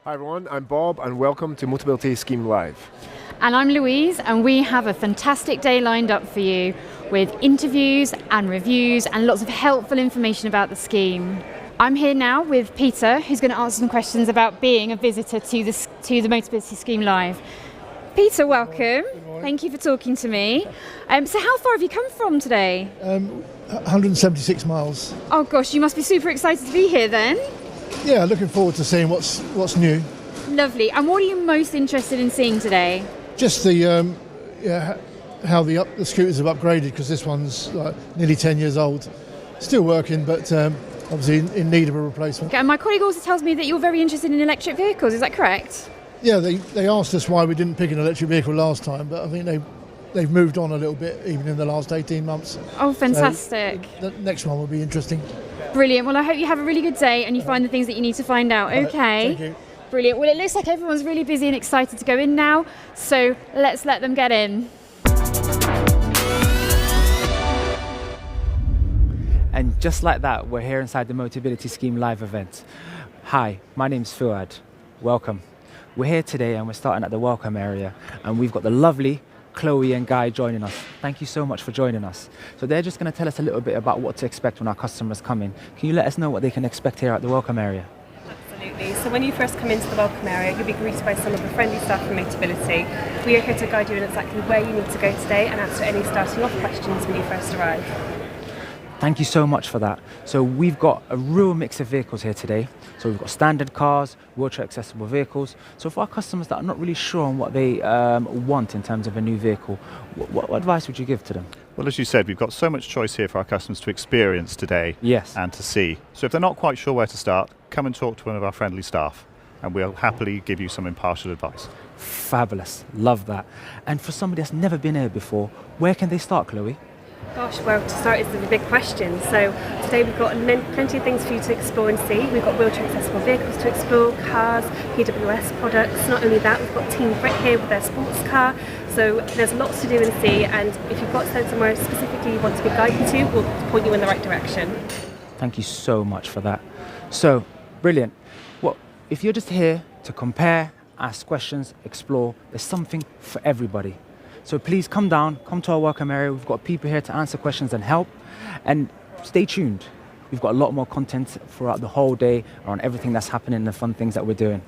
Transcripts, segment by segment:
Hi everyone, I'm Bob and welcome to Motability Scheme Live. And I'm Louise, and we have a fantastic day lined up for you with interviews and reviews and lots of helpful information about the scheme. I'm here now with Peter, who's going to answer some questions about being a visitor to the Motability Scheme Live. Peter, welcome. Good morning. Thank you for talking to me. So how far have you come from today? 176 miles. Oh gosh, you must be super excited to be here then. Yeah, looking forward to seeing what's new. Lovely. And what are you most interested in seeing today? Just the how the scooters have upgraded, because this one's like nearly 10 years old. Still working, but obviously in need of a replacement. Okay, and my colleague also tells me that you're very interested in electric vehicles. Is that correct? Yeah, they asked us why we didn't pick an electric vehicle last time, but I think they've moved on a little bit even in the last 18 months. Oh, fantastic. So the next one will be interesting. Brilliant. Well, I hope you have a really good day and you find the things that you need to find out. Okay. Thank you. Brilliant. Well, it looks like everyone's really busy and excited to go in now, so let's let them get in. And just like that, we're here inside the Motability Scheme Live event. Hi, my name's Fuad. Welcome. We're here today and we're starting at the welcome area, and we've got the lovely Chloe and Guy joining us. Thank you so much for joining us. So they're just going to tell us a little bit about what to expect when our customers come in. Can you let us know what they can expect here at the welcome area? Absolutely. So when you first come into the welcome area, you'll be greeted by some of the friendly staff from Motability. We are here to guide you in exactly where you need to go today and answer any starting off questions when you first arrive. Thank you so much for that. So we've got a real mix of vehicles here today. So we've got standard cars, wheelchair accessible vehicles. So for our customers that are not really sure on what they want in terms of a new vehicle, what advice would you give to them? Well, as you said, we've got so much choice here for our customers to experience today. Yes. And to see. So if they're not quite sure where to start, come and talk to one of our friendly staff and we'll happily give you some impartial advice. Fabulous. Love that. And for somebody that's never been here before, where can they start, Chloe? Gosh, well, to start is the big question. So today we've got plenty of things for you to explore and see. We've got wheelchair accessible vehicles to explore, cars, PWS products. Not only that, we've got Team Brit here with their sports car. So there's lots to do and see, and if you've got somewhere specifically you want to be guided to, we'll point you in the right direction. Thank you so much for that. So, brilliant. Well, if you're just here to compare, ask questions, explore, there's something for everybody. So please come down, come to our welcome area. We've got people here to answer questions and help. And stay tuned. We've got a lot more content throughout the whole day on everything that's happening and the fun things that we're doing.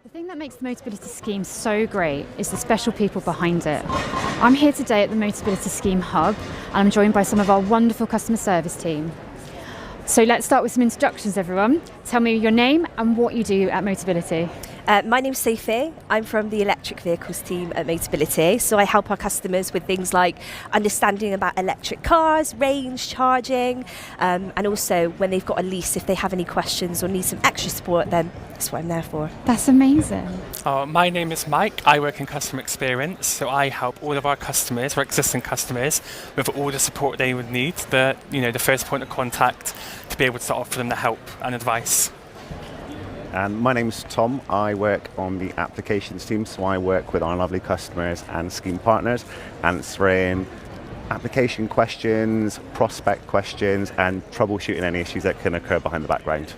The thing that makes the Motability Scheme so great is the special people behind it. I'm here today at the Motability Scheme Hub and I'm joined by some of our wonderful customer service team. So let's start with some introductions, everyone. Tell me your name and what you do at Motability. My name's Sophie. I'm from the electric vehicles team at Motability. So I help our customers with things like understanding about electric cars, range, charging, and also when they've got a lease, if they have any questions or need some extra support, then that's what I'm there for. That's amazing. My name is Mike. I work in customer experience, so I help all of our customers, our existing customers, with all the support they would need. The first point of contact to be able to offer them the help and advice. And my name's Tom. I work on the applications team, so I work with our lovely customers and scheme partners, answering application questions, prospect questions, and troubleshooting any issues that can occur behind the background.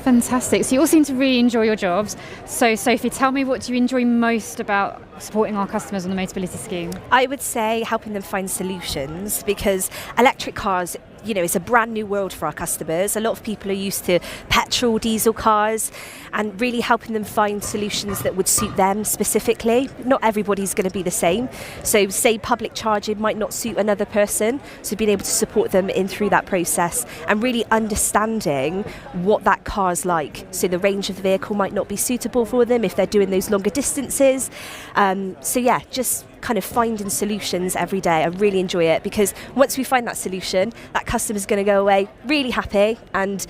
Fantastic. So you all seem to really enjoy your jobs. So Sophie, tell me, what do you enjoy most about supporting our customers on the Motability Scheme? I would say helping them find solutions, because electric cars, it's a brand new world for our customers. A lot of people are used to petrol, diesel cars, and really helping them find solutions that would suit them specifically. Not everybody's going to be the same. So say public charging might not suit another person, so being able to support them in through that process and really understanding what that car's like. So the range of the vehicle might not be suitable for them if they're doing those longer distances. Just kind of finding solutions every day. I really enjoy it, because once we find that solution, that customer's going to go away really happy and,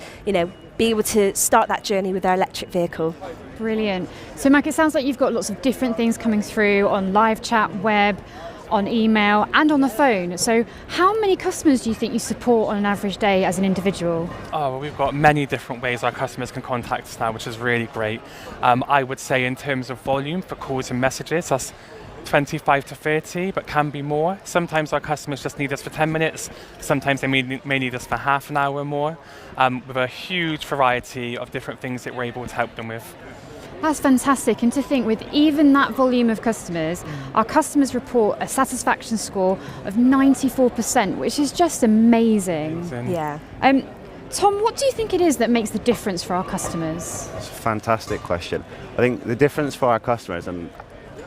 be able to start that journey with their electric vehicle. Brilliant. So Mike, it sounds like you've got lots of different things coming through on live chat, web, on email and on the phone. So how many customers do you think you support on an average day as an individual? We've got many different ways our customers can contact us now, which is really great. I would say in terms of volume for calls and messages, that's 25 to 30, but can be more. Sometimes our customers just need us for 10 minutes. Sometimes they may need us for half an hour or more, with a huge variety of different things that we're able to help them with. That's fantastic. And to think, with even that volume of customers, our customers report a satisfaction score of 94%, which is just amazing. Yeah. Tom, what do you think it is that makes the difference for our customers? It's a fantastic question. I think the difference for our customers, and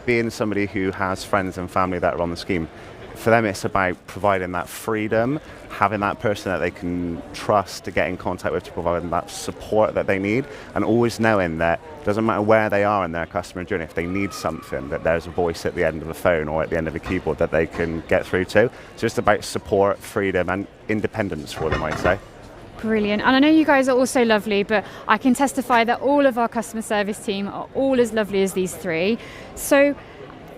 being somebody who has friends and family that are on the scheme, for them it's about providing that freedom, having that person that they can trust to get in contact with to provide them that support that they need, and always knowing that it doesn't matter where they are in their customer journey, if they need something, that there's a voice at the end of the phone or at the end of a keyboard that they can get through to. It's just about support, freedom and independence for them, I'd say. Brilliant. And I know you guys are all so lovely, but I can testify that all of our customer service team are all as lovely as these three. So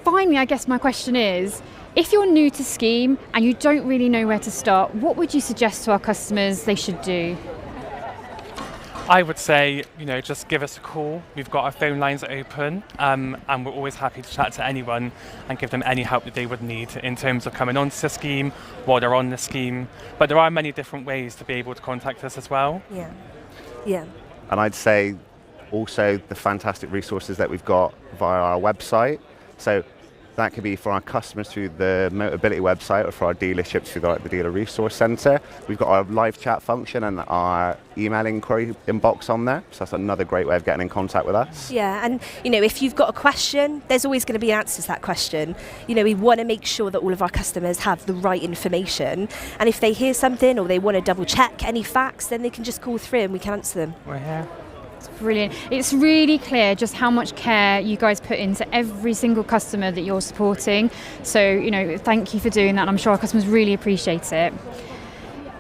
finally, I guess my question is, if you're new to Scheme and you don't really know where to start, what would you suggest to our customers they should do? I would say, just give us a call. We've got our phone lines open, and we're always happy to chat to anyone and give them any help that they would need in terms of coming onto the scheme, while they're on the scheme. But there are many different ways to be able to contact us as well. Yeah. And I'd say also the fantastic resources that we've got via our website. So that could be for our customers through the Motability website, or for our dealerships through the Dealer Resource Centre. We've got our live chat function and our email inquiry inbox on there. So that's another great way of getting in contact with us. Yeah, and if you've got a question, there's always going to be answers to that question. We want to make sure that all of our customers have the right information. And if they hear something or they want to double check any facts, then they can just call through and we can answer them. We're here. Brilliant. It's really clear just how much care you guys put into every single customer that you're supporting. So, thank you for doing that. I'm sure our customers really appreciate it.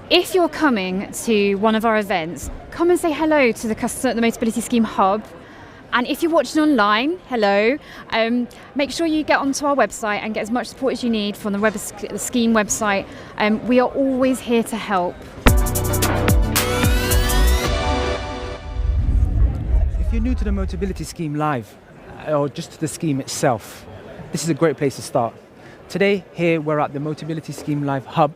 If you're coming to one of our events, come and say hello to the customer at the Motability Scheme Hub. And if you're watching online, hello, make sure you get onto our website and get as much support as you need from the Scheme website. We are always here to help. if you're new to the Motability Scheme Live, or just to the scheme itself, this is a great place to start. Today, here we're at the Motability Scheme Live Hub,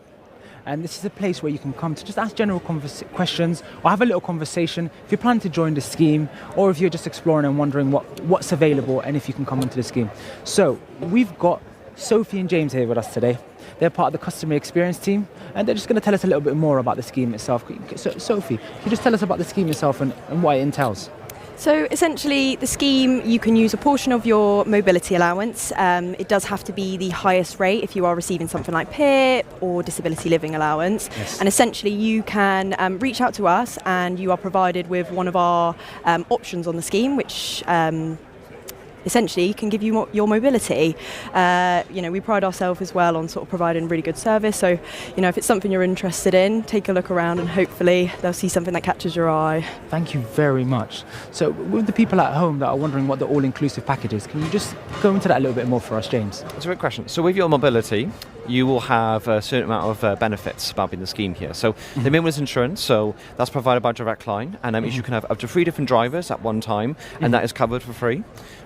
and this is a place where you can come to just ask general questions or have a little conversation if you plan to join the scheme, or if you're just exploring and wondering what's available and if you can come into the scheme. So we've got Sophie and James here with us today. They're part of the customer experience team, and they're just going to tell us a little bit more about the scheme itself. So, Sophie, can you just tell us about the scheme itself and what it entails? So essentially, the scheme, you can use a portion of your mobility allowance. It does have to be the highest rate if you are receiving something like PIP or disability living allowance. Yes. And essentially, you can reach out to us, and you are provided with one of our options on the scheme, which essentially can give you your mobility. We pride ourselves as well on sort of providing really good service. So, if it's something you're interested in, take a look around and hopefully they'll see something that catches your eye. Thank you very much. So with the people at home that are wondering what the all-inclusive package is, can you just go into that a little bit more for us, James? That's a great question. So with your mobility, you will have a certain amount of benefits about being the scheme here. So the minimum is insurance, so that's provided by Direct Line, and that means you can have up to 3 different drivers at one time, and that is covered for free.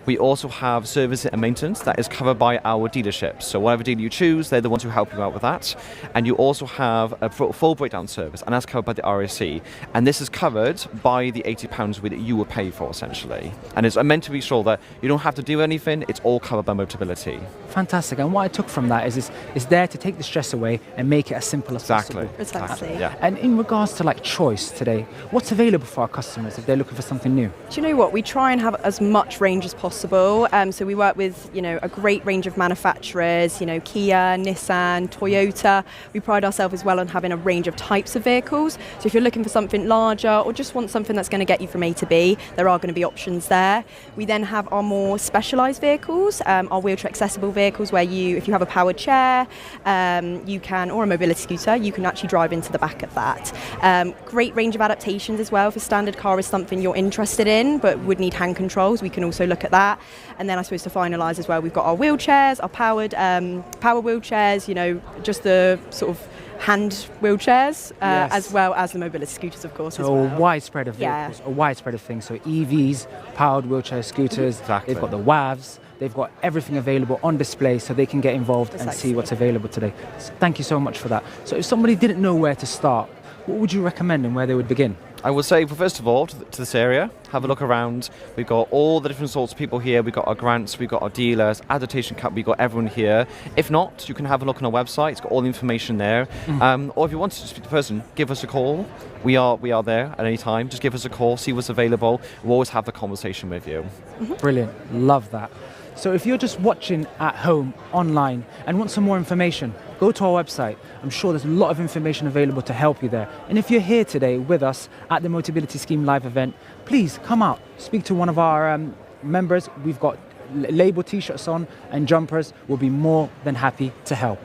We also have service and maintenance that is covered by our dealerships. So whatever dealer you choose, they're the ones who help you out with that. And you also have a full breakdown service, and that's covered by the RAC. And this is covered by the £80 that you will pay for, essentially. And it's meant to be sure that you don't have to do anything, it's all covered by Motability. Fantastic. And what I took from that is it's there to take the stress away and make it as simple as possible. Precisely. Yeah. And in regards to choice today, what's available for our customers if they're looking for something new? Do you know what? We try and have as much range as possible. So we work with, a great range of manufacturers, Kia, Nissan, Toyota. We pride ourselves as well on having a range of types of vehicles. So if you're looking for something larger or just want something that's going to get you from A to B, there are going to be options there. We then have our more specialised vehicles, our wheelchair accessible vehicles, where if you have a powered chair, you can, or a mobility scooter, you can actually drive into the back of that. Great range of adaptations as well. If a standard car is something you're interested in but would need hand controls, we can also look at that. And then I suppose to finalise as well, we've got our wheelchairs, our powered power wheelchairs, just the sort of hand wheelchairs, Yes. as well as the mobility scooters, of course, as So well. a wide spread of vehicles, a wide spread of things. So EVs, powered wheelchair scooters, Exactly. they've got the WAVs, they've got everything available on display so they can get involved and see Precisely. what's available today. So thank you so much for that. So if somebody didn't know where to start, what would you recommend and where they would begin? I would say, first of all, to this area, have a look around. We've got all the different sorts of people here. We've got our grants, we've got our dealers, adaptation camp, we've got everyone here. If not, you can have a look on our website. It's got all the information there. Or if you want to speak to the person, give us a call. We are there at any time. Just give us a call, see what's available. We'll always have the conversation with you. Brilliant, love that. So if you're just watching at home, online, and want some more information, go to our website. I'm sure there's a lot of information available to help you there. And if you're here today with us at the Motability Scheme Live event, please come out, speak to one of our members. We've got label t-shirts on and jumpers. We'll be more than happy to help.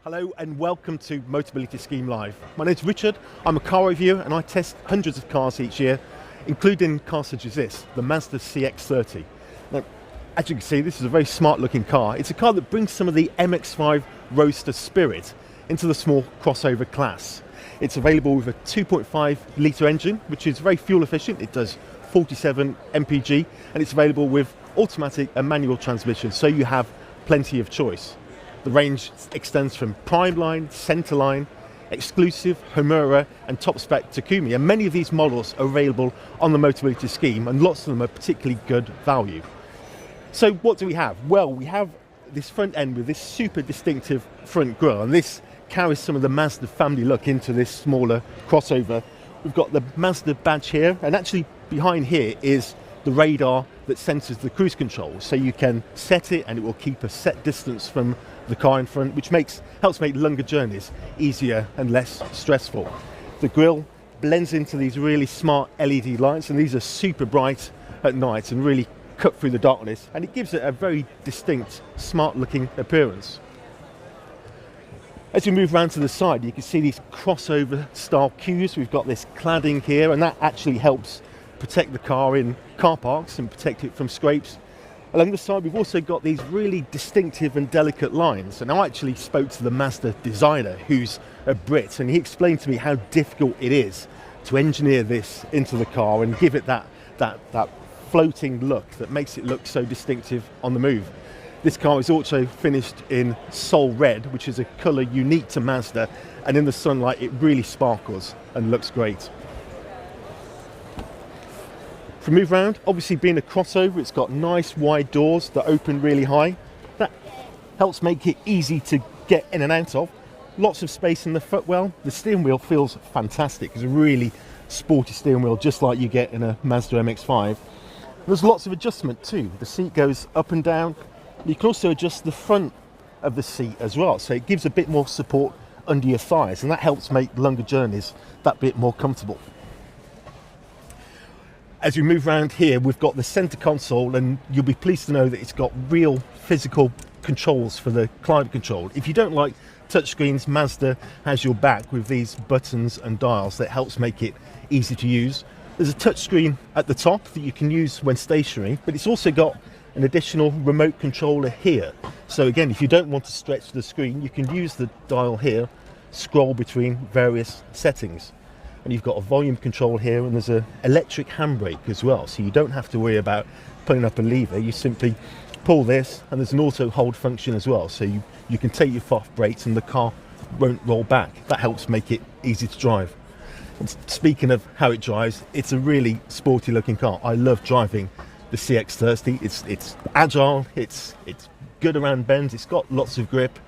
Hello and welcome to Motability Scheme Live. My name's Richard, I'm a car reviewer and I test hundreds of cars each year, including cars such as this, the Mazda CX-30. Now, as you can see, this is a very smart looking car. It's a car that brings some of the MX-5 Roadster spirit into the small crossover class. It's available with a 2.5 litre engine, which is very fuel efficient. It does 47 mpg and it's available with automatic and manual transmission, so you have plenty of choice. The range extends from Prime Line, Centerline, Exclusive, Homura and top spec Takumi, and many of these models are available on the Motability Scheme and lots of them are particularly good value. So what do we have? Well, we have this front end with this super distinctive front grille, and this carries some of the Mazda family look into this smaller crossover. We've got the Mazda badge here, and actually behind here is the radar that senses the cruise control, so you can set it and it will keep a set distance from the car in front, which helps make longer journeys easier and less stressful. The grille blends into these really smart LED lights, and these are super bright at night and really cut through the darkness, and it gives it a very distinct, smart looking appearance. As you move around to the side, you can see these crossover style queues. We've got this cladding here, and that actually helps protect the car in car parks and protect it from scrapes. Along the side, we've also got these really distinctive and delicate lines. And I actually spoke to the Mazda designer, who's a Brit, and he explained to me how difficult it is to engineer this into the car and give it that floating look that makes it look so distinctive on the move. This car is also finished in Sol Red, which is a colour unique to Mazda, and in the sunlight it really sparkles and looks great. If we move around, obviously being a crossover, it's got nice wide doors that open really high. That helps make it easy to get in and out of. Lots of space in the footwell. The steering wheel feels fantastic. It's a really sporty steering wheel, just like you get in a Mazda MX-5. There's lots of adjustment too. The seat goes up and down. You can also adjust the front of the seat as well, so it gives a bit more support under your thighs, and that helps make longer journeys that bit more comfortable. As we move around here, we've got the centre console, and you'll be pleased to know that it's got real physical controls for the climate control. If you don't like touchscreens, Mazda has your back with these buttons and dials that helps make it easy to use. There's a touchscreen at the top that you can use when stationary, but it's also got an additional remote controller here. So again, if you don't want to stretch the screen, you can use the dial here, scroll between various settings. And you've got a volume control here, and there's an electric handbrake as well, so you don't have to worry about pulling up a lever. You simply pull this, and there's an auto hold function as well, so you can take your off brakes and the car won't roll back. That helps make it easy to drive. And speaking of how it drives, it's a really sporty looking car. I love driving the CX-30. It's agile, it's good around bends, it's got lots of grip,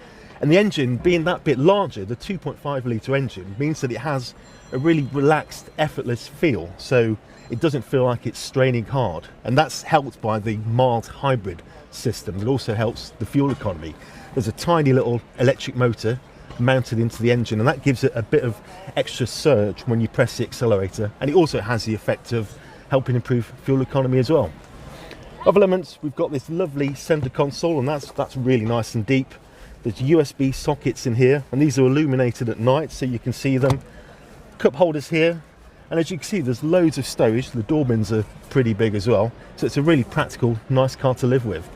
and the engine being that bit larger, the 2.5 litre engine, means that it has a really relaxed, effortless feel, so it doesn't feel like it's straining hard, and that's helped by the mild hybrid system. It also helps the fuel economy. There's a tiny little electric motor mounted into the engine, and that gives it a bit of extra surge when you press the accelerator, and it also has the effect of helping improve fuel economy as well. Other elements, we've got this lovely centre console, and that's really nice and deep. There's USB sockets in here, and these are illuminated at night so you can see them. Cup holders here, and as you can see, there's loads of stowage. The door bins are pretty big as well, so it's a really practical, nice car to live with.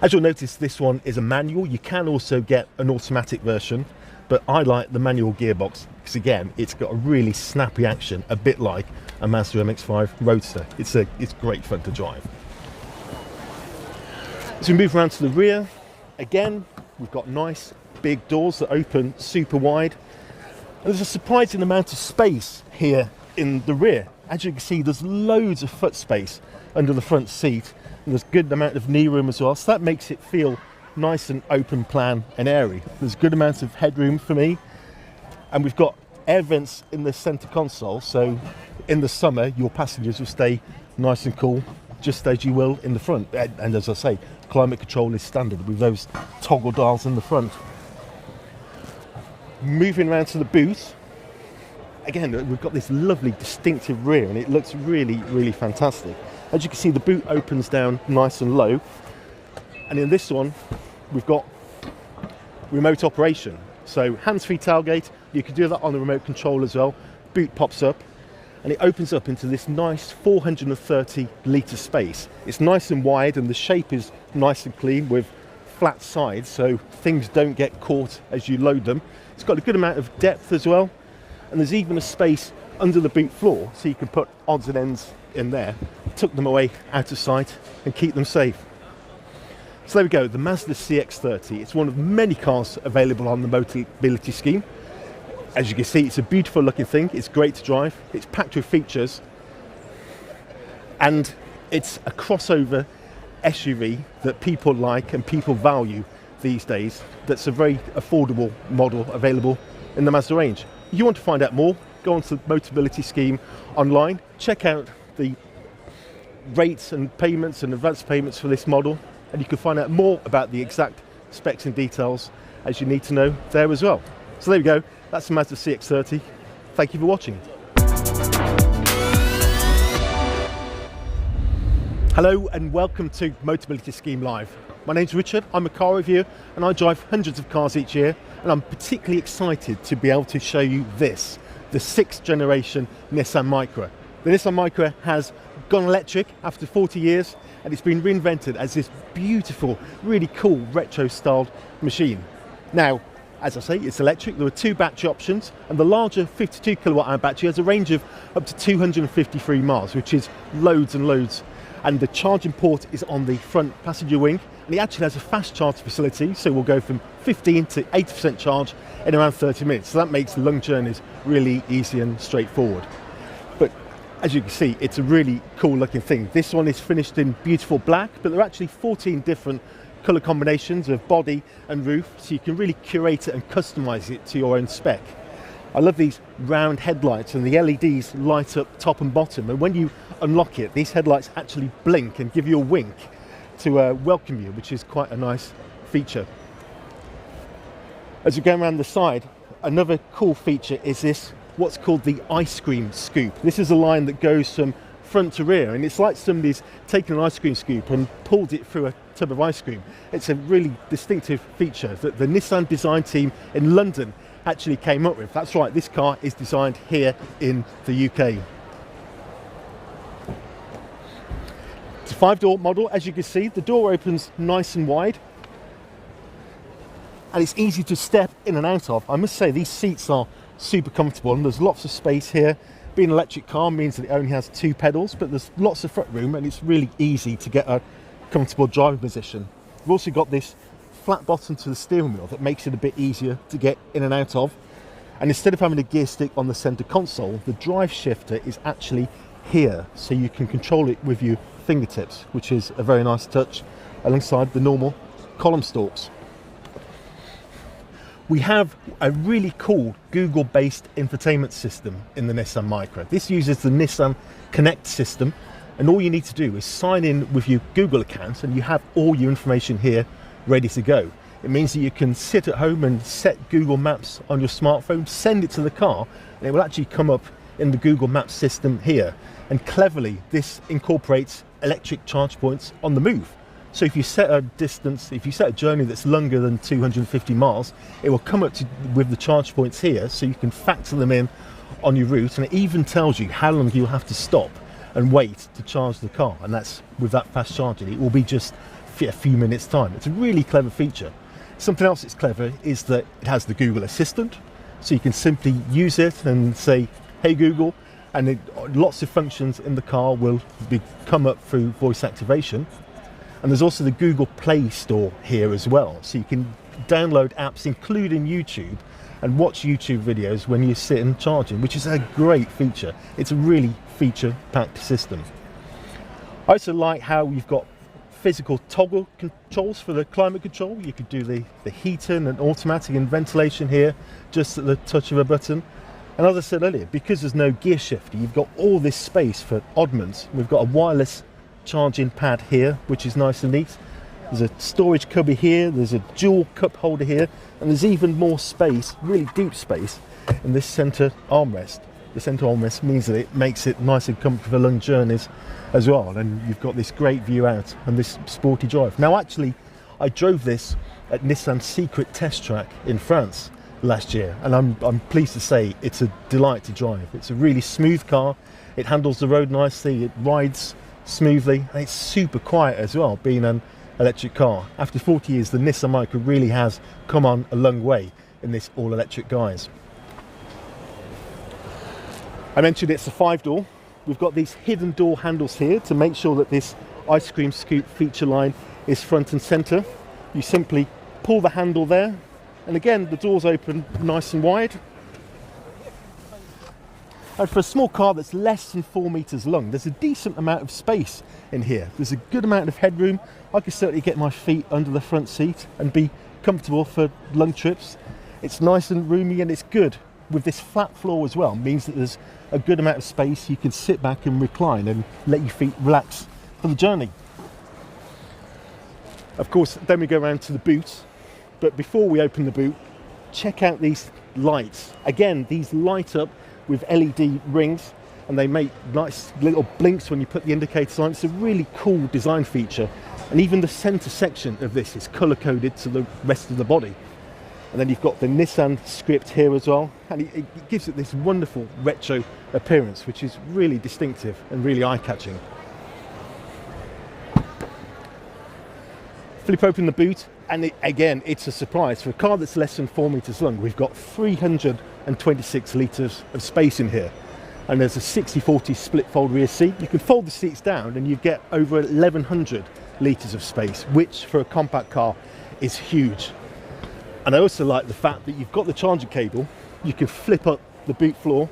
As you'll notice, this one is a manual. You can also get an automatic version, but I like the manual gearbox because again, it's got a really snappy action, a bit like a Mazda MX-5 Roadster. It's great fun to drive. As we move around to the rear, again, we've got nice big doors that open super wide. And there's a surprising amount of space here in the rear. As you can see, there's loads of foot space under the front seat, and there's a good amount of knee room as well, so that makes it feel nice and open plan and airy. There's a good amount of headroom for me, and we've got air vents in the centre console, so in the summer your passengers will stay nice and cool, just as you will in the front. And as I say, climate control is standard with those toggle dials in the front. Moving around to the boot, again, we've got this lovely distinctive rear, and it looks really, really fantastic. As you can see, the boot opens down nice and low, and in this one we've got remote operation. So hands-free tailgate, you can do that on the remote control as well. Boot pops up and it opens up into this nice 430 litre space. It's nice and wide and the shape is nice and clean with flat sides, so things don't get caught as you load them. It's got a good amount of depth as well, and there's even a space under the boot floor so you can put odds and ends in there, tuck them away out of sight and keep them safe. So there we go, the Mazda CX-30. It's one of many cars available on the Motability Scheme. As you can see, it's a beautiful looking thing, it's great to drive, it's packed with features, and it's a crossover SUV that people like and people value these days. That's a very affordable model available in the Mazda range. If you want to find out more, go on to the Motability Scheme online, check out the rates and payments and advance payments for this model, and you can find out more about the exact specs and details as you need to know there as well. So there we go, that's the Mazda CX-30. Thank you for watching. Hello and welcome to Motability Scheme Live. My name's Richard, I'm a car reviewer and I drive hundreds of cars each year, and I'm particularly excited to be able to show you this, the 6th generation Nissan Micra. The Nissan Micra has gone electric after 40 years and it's been reinvented as this beautiful, really cool retro styled machine. Now, as I say, it's electric. There are 2 battery options, and the larger 52 kilowatt hour battery has a range of up to 253 miles, which is loads and loads. And the charging port is on the front passenger wing, and it actually has a fast charge facility, so we'll go from 15 to 80% charge in around 30 minutes. So that makes long journeys really easy and straightforward. But as you can see, it's a really cool looking thing. This one is finished in beautiful black, but there are actually 14 different colour combinations of body and roof, so you can really curate it and customise it to your own spec. I love these round headlights, and the LEDs light up top and bottom, and when you unlock it, these headlights actually blink and give you a wink to welcome you, which is quite a nice feature. As we go around the side, another cool feature is this, what's called the ice cream scoop. This is a line that goes from front to rear, and it's like somebody's taken an ice cream scoop and pulled it through a tub of ice cream. It's a really distinctive feature that the Nissan design team in London actually came up with. That's right, this car is designed here in the UK. It's a 5-door model. As you can see, the door opens nice and wide and it's easy to step in and out of. I must say, these seats are super comfortable and there's lots of space here. Being an electric car means that it only has 2 pedals, but there's lots of front room and it's really easy to get a comfortable driving position. We've also got this flat bottom to the steering wheel that makes it a bit easier to get in and out of. And instead of having a gear stick on the centre console, the drive shifter is actually here, so you can control it with your fingertips, which is a very nice touch alongside the normal column stalks. We have a really cool Google-based infotainment system in the Nissan Micra. This uses the Nissan Connect system, and all you need to do is sign in with your Google account and you have all your information here ready to go. It means that you can sit at home and set Google Maps on your smartphone, send it to the car, and it will actually come up in the Google Maps system here. And cleverly, this incorporates electric charge points on the move. So if you set a distance, if you set a journey that's longer than 250 miles, it will come up with the charge points here, so you can factor them in on your route, and it even tells you how long you'll have to stop and wait to charge the car, and that's with that fast charging. It will be just a few minutes time. It's a really clever feature. Something else that's clever is that it has the Google Assistant, so you can simply use it and say, hey Google, and lots of functions in the car will come up through voice activation. And there's also the Google Play Store here as well, so you can download apps including YouTube and watch YouTube videos when you sit and charging, which is a great feature. It's a really feature-packed system. I also like how you've got physical toggle controls for the climate control. You could do the heating and automatic and ventilation here just at the touch of a button. And as I said earlier, because there's no gear shifter, you've got all this space for oddments. We've got a wireless charging pad here, which is nice and neat. There's a storage cubby here, there's a dual cup holder here, and there's even more space, really deep space, in this centre armrest. The centre armrest means that it makes it nice and comfortable for long journeys as well, and you've got this great view out and this sporty drive. Now actually, I drove this at Nissan's secret test track in France, last year, and I'm pleased to say it's a delight to drive. It's a really smooth car. It handles the road nicely. It rides smoothly, and it's super quiet as well, being an electric car. After 40 years, the Nissan Micra really has come on a long way in this all-electric guise. I mentioned it's a 5-door. We've got these hidden door handles here to make sure that this ice cream scoop feature line is front and centre. You simply pull the handle there, and again the doors open nice and wide. And for a small car that's less than 4 metres long, there's a decent amount of space in here. There's a good amount of headroom. I can certainly get my feet under the front seat and be comfortable for long trips. It's nice and roomy, and it's good with this flat floor as well. It means that there's a good amount of space. You can sit back and recline and let your feet relax for the journey. Of course, then we go around to the boot. But before we open the boot, check out these lights. Again, these light up with LED rings, and they make nice little blinks when you put the indicators on. It's a really cool design feature, and even the centre section of this is colour coded to the rest of the body. And then you've got the Nissan script here as well, and it gives it this wonderful retro appearance, which is really distinctive and really eye-catching. Flip open the boot, and again, it's a surprise. For a car that's less than 4 metres long, we've got 326 litres of space in here. And there's a 60-40 split fold rear seat. You can fold the seats down and you get over 1,100 litres of space, which for a compact car is huge. And I also like the fact that you've got the charging cable. You can flip up the boot floor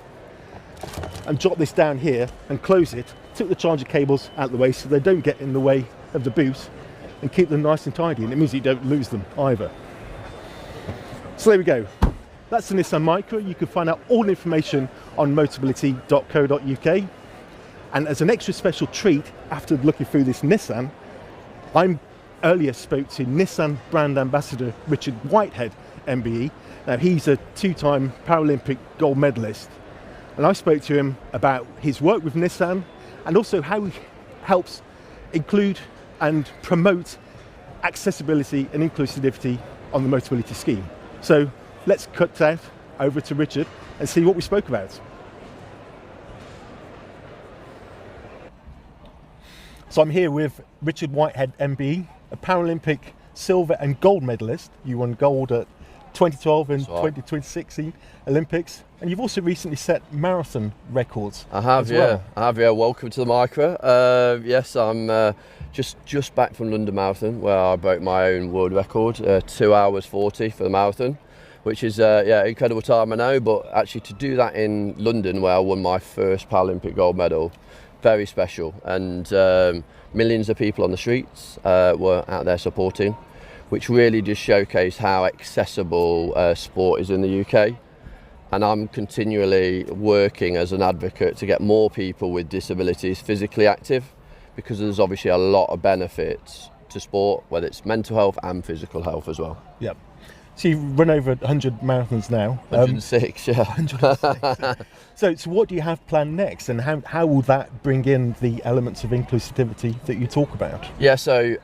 and drop this down here and close it. Took the charging cables out of the way so they don't get in the way of the boot, and keep them nice and tidy, and it means you don't lose them either. So there we go. That's the Nissan Micra. You can find out all the information on motability.co.uk. And as an extra special treat, after looking through this Nissan, I earlier spoke to Nissan brand ambassador Richard Whitehead, MBE. Now, he's a 2-time Paralympic gold medalist. And I spoke to him about his work with Nissan, and also how he helps include and promote accessibility and inclusivity on the Motability Scheme. So let's cut out over to Richard and see what we spoke about. So I'm here with Richard Whitehead, MBE, a Paralympic silver and gold medalist. You won gold at 2012 and 2016 Olympics, and you've also recently set marathon records. I have, yeah. Well. I have, yeah. Welcome to the Micra. Yes, I'm just back from London Marathon, where I broke my own world record, 2 hours 40 for the marathon, which is incredible time, I know. But actually, to do that in London, where I won my first Paralympic gold medal, very special. And millions of people on the streets were out there supporting, which really just showcased how accessible sport is in the UK. And I'm continually working as an advocate to get more people with disabilities physically active, because there's obviously a lot of benefits to sport, whether it's mental health and physical health as well. Yep. So you've run over 100 marathons now. 106, yeah. 106. So what do you have planned next, and how will that bring in the elements of inclusivity that you talk about? Yeah, so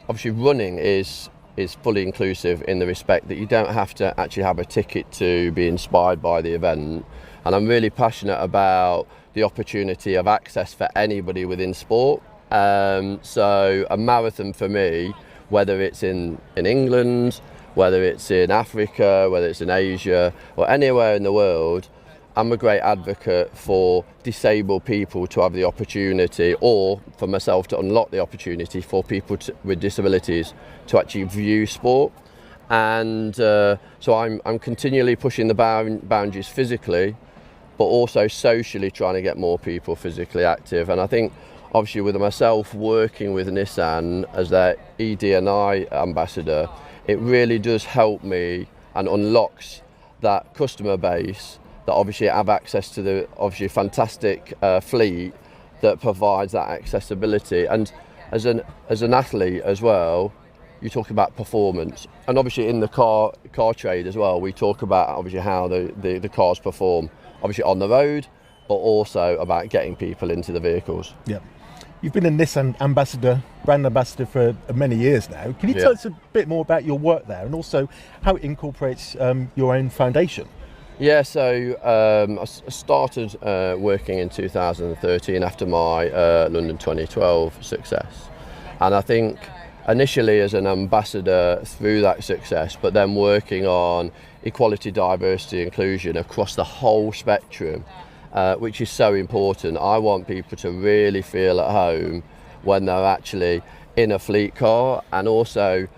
obviously running is fully inclusive in the respect that you don't have to actually have a ticket to be inspired by the event. And I'm really passionate about the opportunity of access for anybody within sport. So a marathon for me, whether it's in England, whether it's in Africa, whether it's in Asia, or anywhere in the world, I'm a great advocate for disabled people to have the opportunity, or for myself to unlock the opportunity for people with disabilities to actually view sport. And so I'm continually pushing the boundaries physically, but also socially trying to get more people physically active. And I think obviously with myself working with Nissan as their ED&I ambassador, it really does help me and unlocks that customer base that obviously have access to the obviously fantastic fleet that provides that accessibility. And as an athlete as well, you talk about performance, and obviously in the car trade as well, we talk about obviously how the cars perform, obviously on the road, but also about getting people into the vehicles. Yeah. You've been a Nissan ambassador, brand ambassador for many years now. Can you tell us a bit more about your work there and also how it incorporates your own foundation? Yeah, so I started working in 2013 after my London 2012 success. And I think initially as an ambassador through that success, but then working on equality, diversity, inclusion across the whole spectrum, which is so important. I want people to really feel at home when they're actually in a fleet car, and also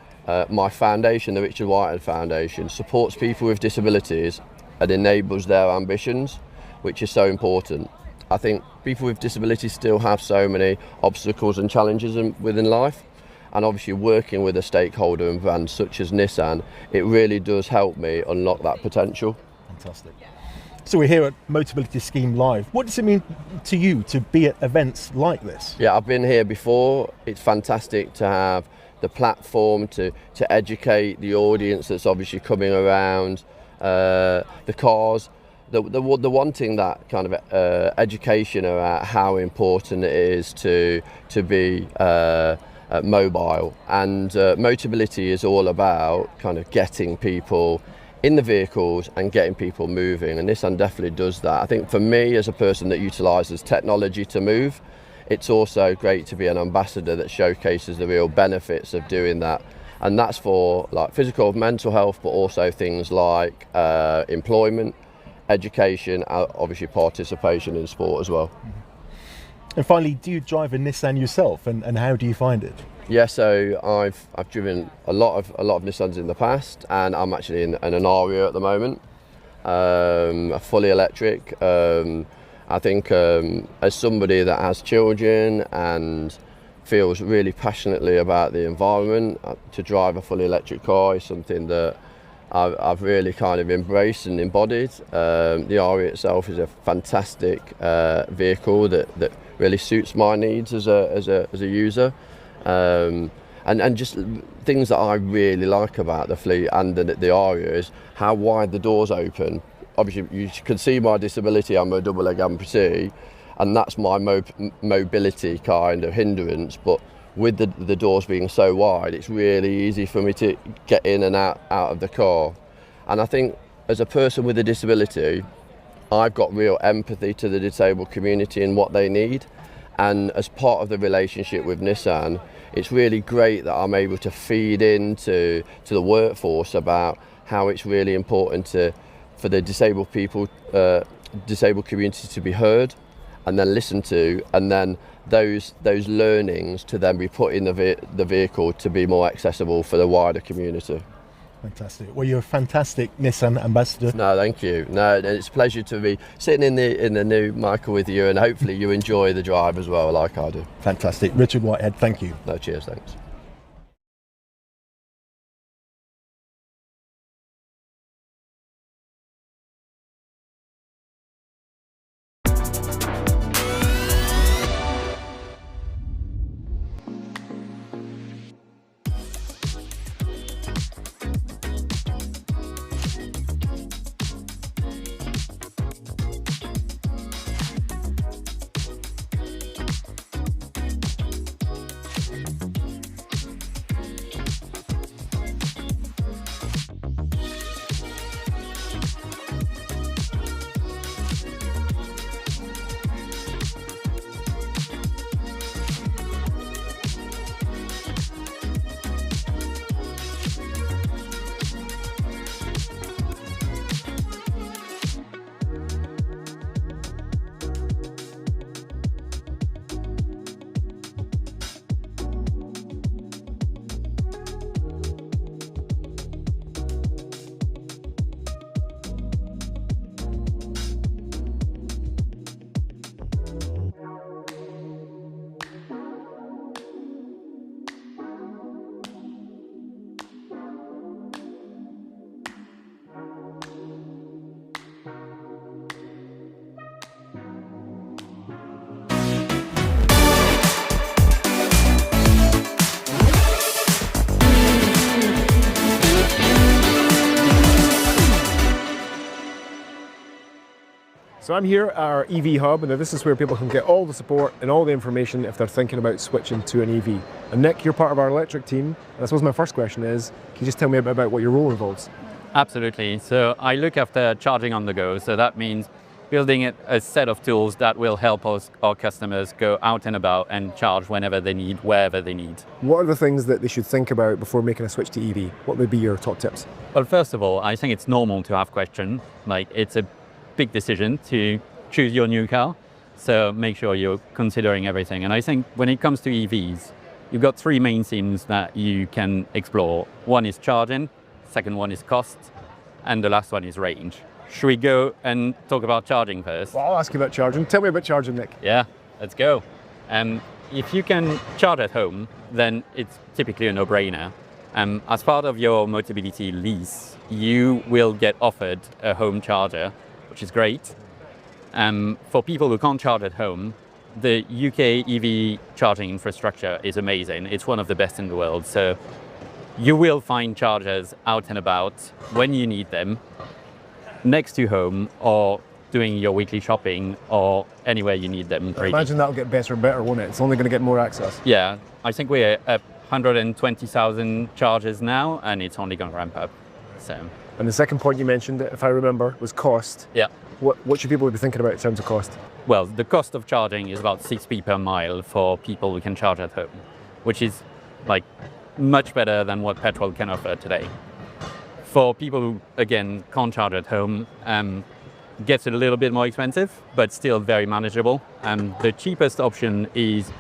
my foundation, the Richard Whitehead Foundation, supports people with disabilities and enables their ambitions, which is so important. I think people with disabilities still have so many obstacles and challenges within life, and obviously working with a stakeholder and brand such as Nissan, it really does help me unlock that potential. Fantastic. So we're here at Motability Scheme Live. What does it mean to you to be at events like this? Yeah, I've been here before. It's fantastic to have the platform to educate the audience that's obviously coming around the cars. The wanting that kind of education about how important it is to be mobile, and Motability is all about kind of getting people in the vehicles and getting people moving, and Nissan definitely does that. I think for me, as a person that utilises technology to move, it's also great to be an ambassador that showcases the real benefits of doing that, and that's for like physical, mental health, but also things like employment, education, obviously participation in sport as well. And finally, do you drive a Nissan yourself, and how do you find it? Yeah, so I've driven a lot of Nissans in the past, and I'm actually in an Aria at the moment, a fully electric. I think as somebody that has children and feels really passionately about the environment, to drive a fully electric car is something that I've really kind of embraced and embodied. The Aria itself is a fantastic vehicle that really suits my needs as a user. And just things that I really like about the fleet and the Aria is how wide the doors open. Obviously you can see my disability, I'm a double leg amputee, and that's my mobility kind of hindrance, but with the doors being so wide, it's really easy for me to get in and out of the car. And I think as a person with a disability, I've got real empathy to the disabled community and what they need. And as part of the relationship with Nissan, it's really great that I'm able to feed into the workforce about how it's really important for the disabled community to be heard and then listened to, and then those learnings to then be put in the vehicle to be more accessible for the wider community. Fantastic. Well, you're a fantastic Nissan ambassador. No, thank you. No, it's a pleasure to be sitting in the new Michael with you, and hopefully you enjoy the drive as well, like I do. Fantastic. Richard Whitehead, thank you. No, cheers, thanks. So I'm here at our EV hub, and this is where people can get all the support and all the information if they're thinking about switching to an EV. And Nick, you're part of our electric team, and I suppose my first question is, can you just tell me a bit about what your role involves? Absolutely. So I look after charging on the go. So that means building a set of tools that will help our customers go out and about and charge whenever they need, wherever they need. What are the things that they should think about before making a switch to EV? What would be your top tips? Well, first of all, I think it's normal to have questions. Like, it's a big decision to choose your new car. So make sure you're considering everything. And I think when it comes to EVs, you've got three main themes that you can explore. One is charging, second one is cost, and the last one is range. Should we go and talk about charging first? Well, I'll ask you about charging. Tell me about charging, Nick. Yeah, let's go. If you can charge at home, then it's typically a no-brainer. As part of your Motability lease, you will get offered a home charger, which is great. For people who can't charge at home, the UK EV charging infrastructure is amazing. It's one of the best in the world. So you will find chargers out and about when you need them, next to home, or doing your weekly shopping, or anywhere you need them. I imagine that'll get better and better, won't it? It's only going to get more access. Yeah, I think we're at 120,000 chargers now, and it's only going to ramp up. So. And the second point you mentioned, if I remember, was cost. Yeah. What should people be thinking about in terms of cost? Well, the cost of charging is about 6p per mile for people who can charge at home, which is like much better than what petrol can offer today. For people who, again, can't charge at home, gets a little bit more expensive, but still very manageable. The cheapest option is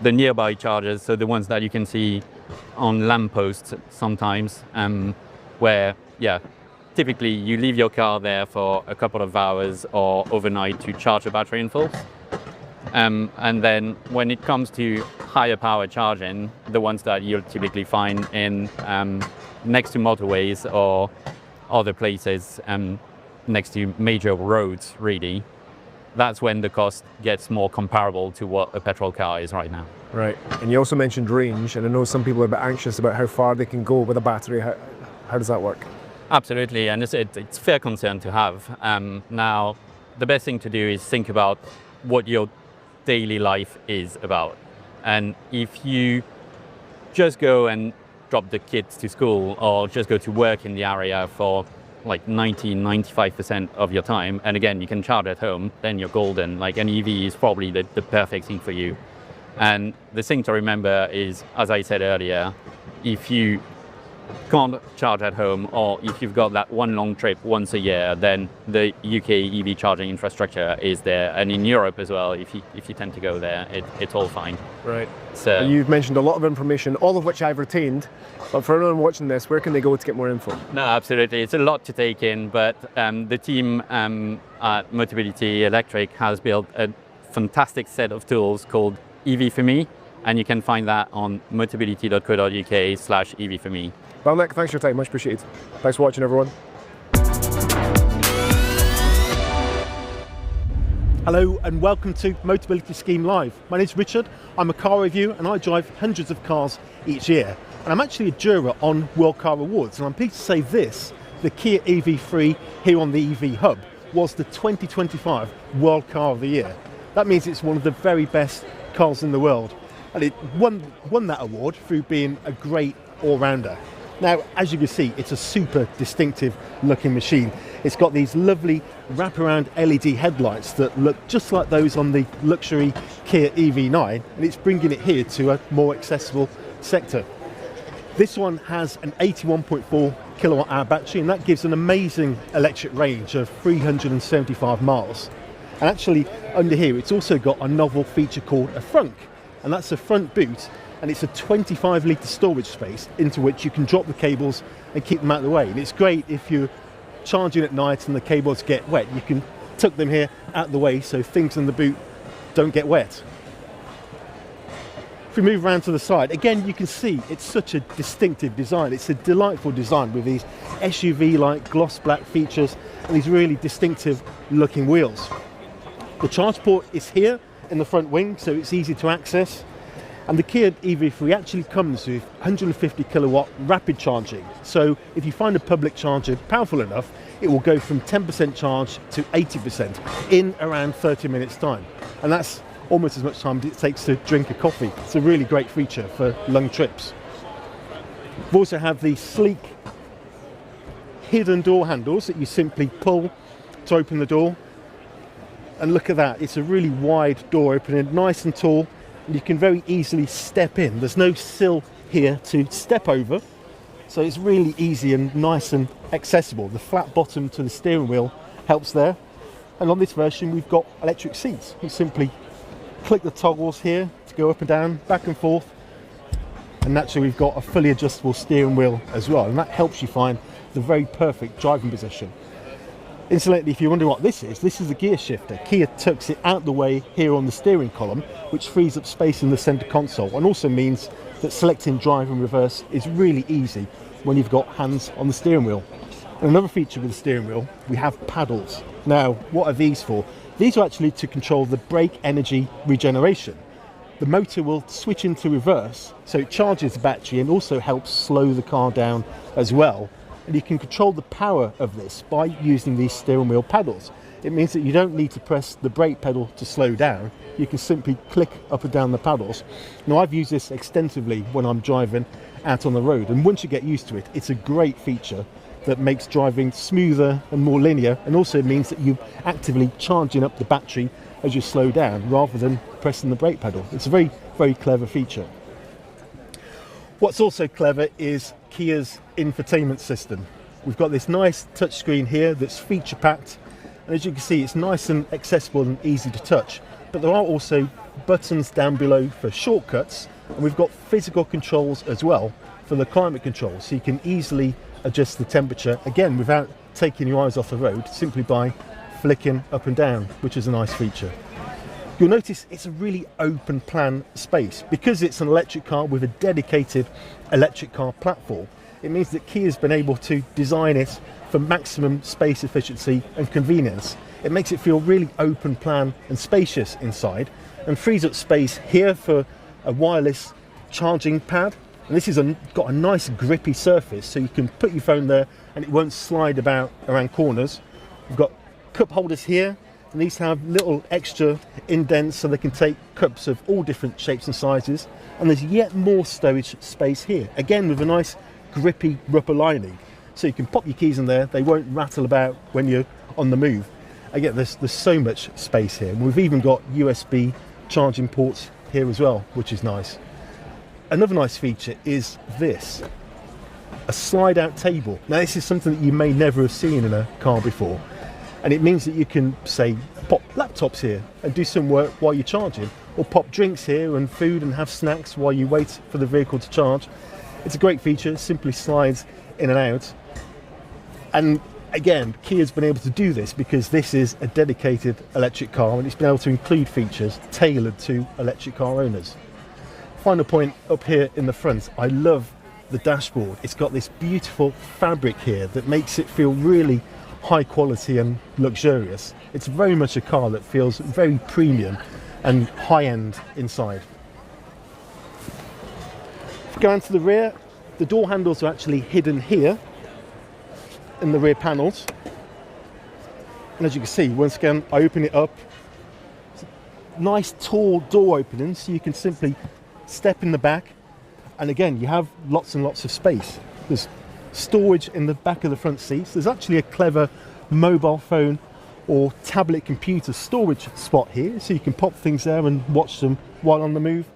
the nearby chargers, so the ones that you can see on lampposts sometimes, where, yeah, typically you leave your car there for a couple of hours or overnight to charge the battery in full. And then when it comes to higher power charging, the ones that you'll typically find in next to motorways or other places, next to major roads, really, that's when the cost gets more comparable to what a petrol car is right now. Right. And you also mentioned range, and I know some people are a bit anxious about how far they can go with a battery. How does that work? Absolutely, and it's fair concern to have. Now, the best thing to do is think about what your daily life is about. And if you just go and drop the kids to school or just go to work in the area for like 95% of your time, and again, you can charge at home, then you're golden. Like, an EV is probably the perfect thing for you. And the thing to remember is, as I said earlier, if you can't charge at home, or if you've got that one long trip once a year, then the UK EV charging infrastructure is there. And in Europe as well, if you tend to go there, it's all fine. Right. So and you've mentioned a lot of information, all of which I've retained. But for anyone watching this, where can they go to get more info? No, absolutely. It's a lot to take in, but the team at Motability Electric has built a fantastic set of tools called EV for Me, and you can find that on motability.co.uk/EV for Me. Well, Nick, thanks for your time, much appreciated. Thanks for watching, everyone. Hello and welcome to Motability Scheme Live. My name's Richard, I'm a car reviewer and I drive hundreds of cars each year. And I'm actually a juror on World Car Awards, and I'm pleased to say this, the Kia EV3 here on the EV Hub was the 2025 World Car of the Year. That means it's one of the very best cars in the world. And it won that award through being a great all-rounder. Now, as you can see, it's a super distinctive looking machine. It's got these lovely wraparound LED headlights that look just like those on the luxury Kia EV9, and it's bringing it here to a more accessible sector. This one has an 81.4 kilowatt hour battery, and that gives an amazing electric range of 375 miles. And actually, under here, it's also got a novel feature called a frunk, and that's a front boot, and it's a 25 litre storage space into which you can drop the cables and keep them out of the way. And it's great if you're charging at night and the cables get wet, you can tuck them here out of the way so things in the boot don't get wet. If we move around to the side, again, you can see it's such a distinctive design. It's a delightful design with these SUV-like gloss black features and these really distinctive looking wheels. The charge port is here in the front wing, so it's easy to access. And the Kia EV3 actually comes with 150 kilowatt rapid charging. So if you find a public charger powerful enough, it will go from 10% charge to 80% in around 30 minutes time. And that's almost as much time as it takes to drink a coffee. It's a really great feature for long trips. We also have the sleek hidden door handles that you simply pull to open the door. And look at that, it's a really wide door opening, nice and tall, and you can very easily step in. There's no sill here to step over, so it's really easy and nice and accessible. The flat bottom to the steering wheel helps there. And on this version we've got electric seats. You simply click the toggles here to go up and down, back and forth. And naturally we've got a fully adjustable steering wheel as well, and that helps you find the very perfect driving position. Incidentally, if you wonder what this is a gear shifter. Kia tucks it out the way here on the steering column, which frees up space in the centre console, and also means that selecting drive and reverse is really easy when you've got hands on the steering wheel. And another feature with the steering wheel, we have paddles. Now, what are these for? These are actually to control the brake energy regeneration. The motor will switch into reverse, so it charges the battery and also helps slow the car down as well. And you can control the power of this by using these steering wheel paddles. It means that you don't need to press the brake pedal to slow down. You can simply click up and down the paddles. Now, I've used this extensively when I'm driving out on the road, and once you get used to it, it's a great feature that makes driving smoother and more linear, and also means that you're actively charging up the battery as you slow down rather than pressing the brake pedal. It's a very, very clever feature. What's also clever is Kia's infotainment system. We've got this nice touchscreen here that's feature packed, and as you can see, it's nice and accessible and easy to touch. But there are also buttons down below for shortcuts, and we've got physical controls as well for the climate control, so you can easily adjust the temperature, again without taking your eyes off the road, simply by flicking up and down, which is a nice feature. You'll notice it's a really open plan space. Because it's an electric car with a dedicated electric car platform, it means that Kia's been able to design it for maximum space efficiency and convenience. It makes it feel really open plan and spacious inside, and frees up space here for a wireless charging pad. And this is got a nice grippy surface, so you can put your phone there and it won't slide about around corners. We've got cup holders here, and these have little extra indents so they can take cups of all different shapes and sizes. And there's yet more stowage space here, again with a nice grippy rubber lining, so you can pop your keys in there, they won't rattle about when you're on the move. Again, there's so much space here. We've even got USB charging ports here as well, which is nice. Another nice feature is this, a slide out table. Now, this is something that you may never have seen in a car before, and it means that you can, say, pop laptops here and do some work while you're charging, or pop drinks here and food and have snacks while you wait for the vehicle to charge. It's a great feature, it simply slides in and out. And again, Kia's been able to do this because this is a dedicated electric car, and it's been able to include features tailored to electric car owners. Final point up here in the front, I love the dashboard. It's got this beautiful fabric here that makes it feel really high quality and luxurious. It's very much a car that feels very premium and high end inside. If we go into the rear, the door handles are actually hidden here in the rear panels. And as you can see, once again, I open it up. Nice tall door opening, so you can simply step in the back, and again you have lots and lots of space. There's storage in the back of the front seats. There's actually a clever mobile phone or tablet computer storage spot here, so you can pop things there and watch them while on the move.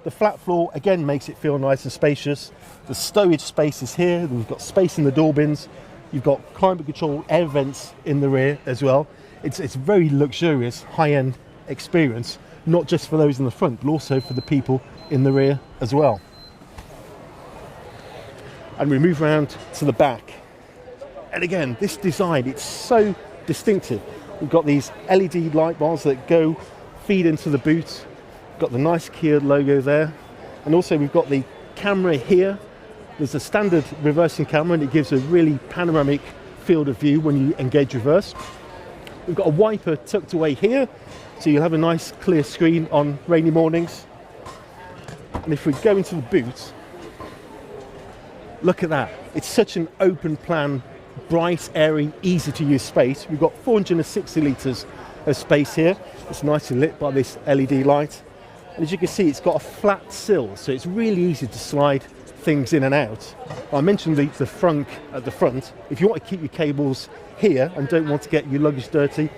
The flat floor again makes it feel nice and spacious. The stowage space is here. We've got space in the door bins. You've got climate control air vents in the rear as well. It's a very luxurious high-end experience, not just for those in the front, but also for the people in the rear as well. And we move around to the back, and again, this design, it's so distinctive. We've got these LED light bars that feed into the boot. We've got the nice Kia logo there, and also we've got the camera here. There's a standard reversing camera, and it gives a really panoramic field of view when you engage reverse. We've got a wiper tucked away here, so you'll have a nice clear screen on rainy mornings. And if we go into the boot, look at that. It's such an open plan, bright, airy, easy to use space. We've got 460 litres of space here. It's nicely lit by this LED light. And as you can see, it's got a flat sill, so it's really easy to slide things in and out. I mentioned the frunk at the front. If you want to keep your cables here and don't want to get your luggage dirty, you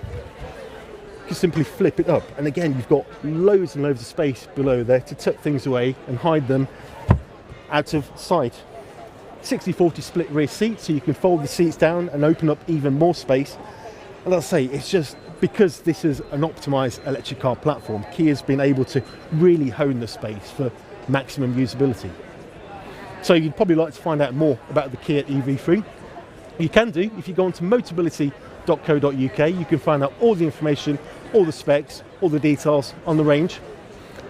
can simply flip it up. And again, you've got loads and loads of space below there to tuck things away and hide them out of sight. 60-40 split rear seat, so you can fold the seats down and open up even more space. And I'll say, it's just because this is an optimised electric car platform, Kia's been able to really hone the space for maximum usability. So you'd probably like to find out more about the Kia EV3. You can do, if you go onto motability.co.uk, you can find out all the information, all the specs, all the details on the range.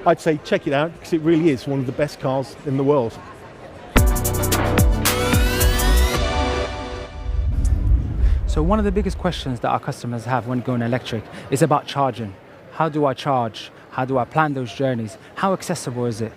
I'd say check it out because it really is one of the best cars in the world. So one of the biggest questions that our customers have when going electric is about charging. How do I charge? How do I plan those journeys? How accessible is it?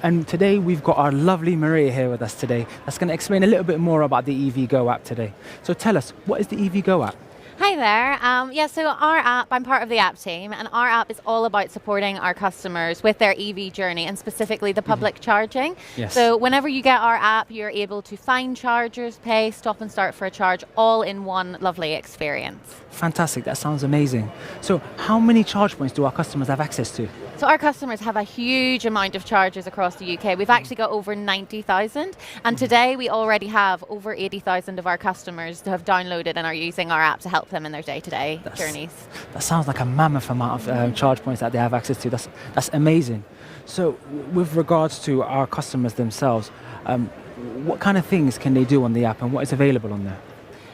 And today we've got our lovely Maria here with us today that's going to explain a little bit more about the EV Go app today. So tell us, what is the EV Go app? Hi there. So our app, I'm part of the app team, and our app is all about supporting our customers with their EV journey and specifically the public charging. Yes. So whenever you get our app, you're able to find chargers, pay, stop and start for a charge, all in one lovely experience. Fantastic, that sounds amazing. So how many charge points do our customers have access to? So our customers have a huge amount of chargers across the UK. We've actually got over 90,000, and today we already have over 80,000 of our customers who have downloaded and are using our app to help them in their day-to-day journeys. That sounds like a mammoth amount of charge points that they have access to. That's amazing. So with regards to our customers themselves, what kind of things can they do on the app and what is available on there?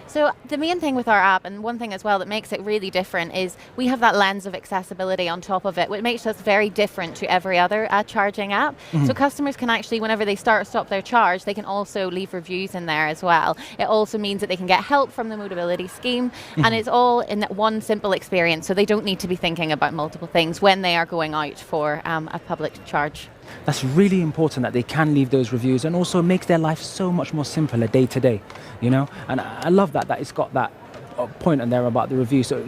So the main thing with our app, and one thing as well that makes it really different, is we have that lens of accessibility on top of it, which makes us very different to every other charging app. So customers can actually, whenever they start or stop their charge, they can also leave reviews in there as well. It also means that they can get help from the Motability Scheme, and it's all in that one simple experience, so they don't need to be thinking about multiple things when they are going out for a public charge. That's really important that they can leave those reviews, and also makes their life so much more simpler day to day, you know? And I love that it's got that point on there about the review. So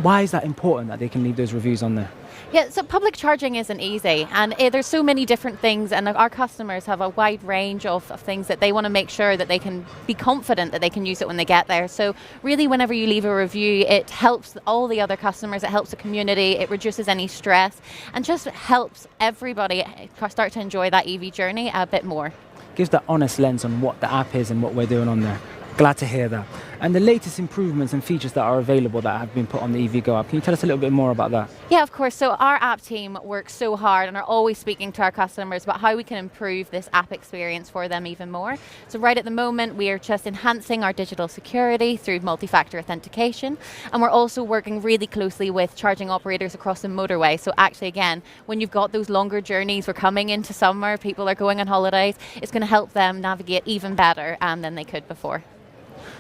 why is that important that they can leave those reviews on there? Yeah, so public charging isn't easy, and there's so many different things, and our customers have a wide range of things that they want to make sure that they can be confident that they can use it when they get there. So really, whenever you leave a review, it helps all the other customers, it helps the community, it reduces any stress, and just helps everybody start to enjoy that EV journey a bit more. Gives that honest lens on what the app is and what we're doing on there. Glad to hear that. And the latest improvements and features that are available that have been put on the EV Go app, can you tell us a little bit more about that? Yeah, of course. So our app team works so hard and are always speaking to our customers about how we can improve this app experience for them even more. So right at the moment, we are just enhancing our digital security through multi-factor authentication, and we're also working really closely with charging operators across the motorway. So actually, again, when you've got those longer journeys, we're coming into summer, people are going on holidays, it's going to help them navigate even better than they could before.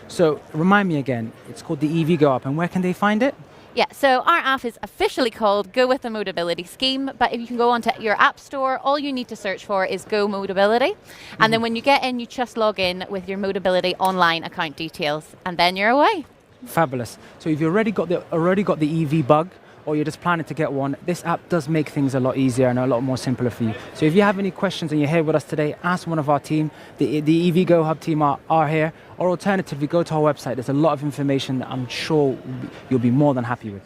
So remind me again, it's called the EV Go app, and where can they find it? Yeah, so our app is officially called Go with the Motability Scheme, but if you can go onto your app store, all you need to search for is Go Motability, and then when you get in, you just log in with your Motability online account details, and then you're away. Fabulous. So if you've already got the EV bug, or you're just planning to get one, this app does make things a lot easier and a lot more simpler for you. So if you have any questions and you're here with us today, ask one of our team. The EV Go Hub team are here, or alternatively, go to our website. There's a lot of information that I'm sure you'll be more than happy with.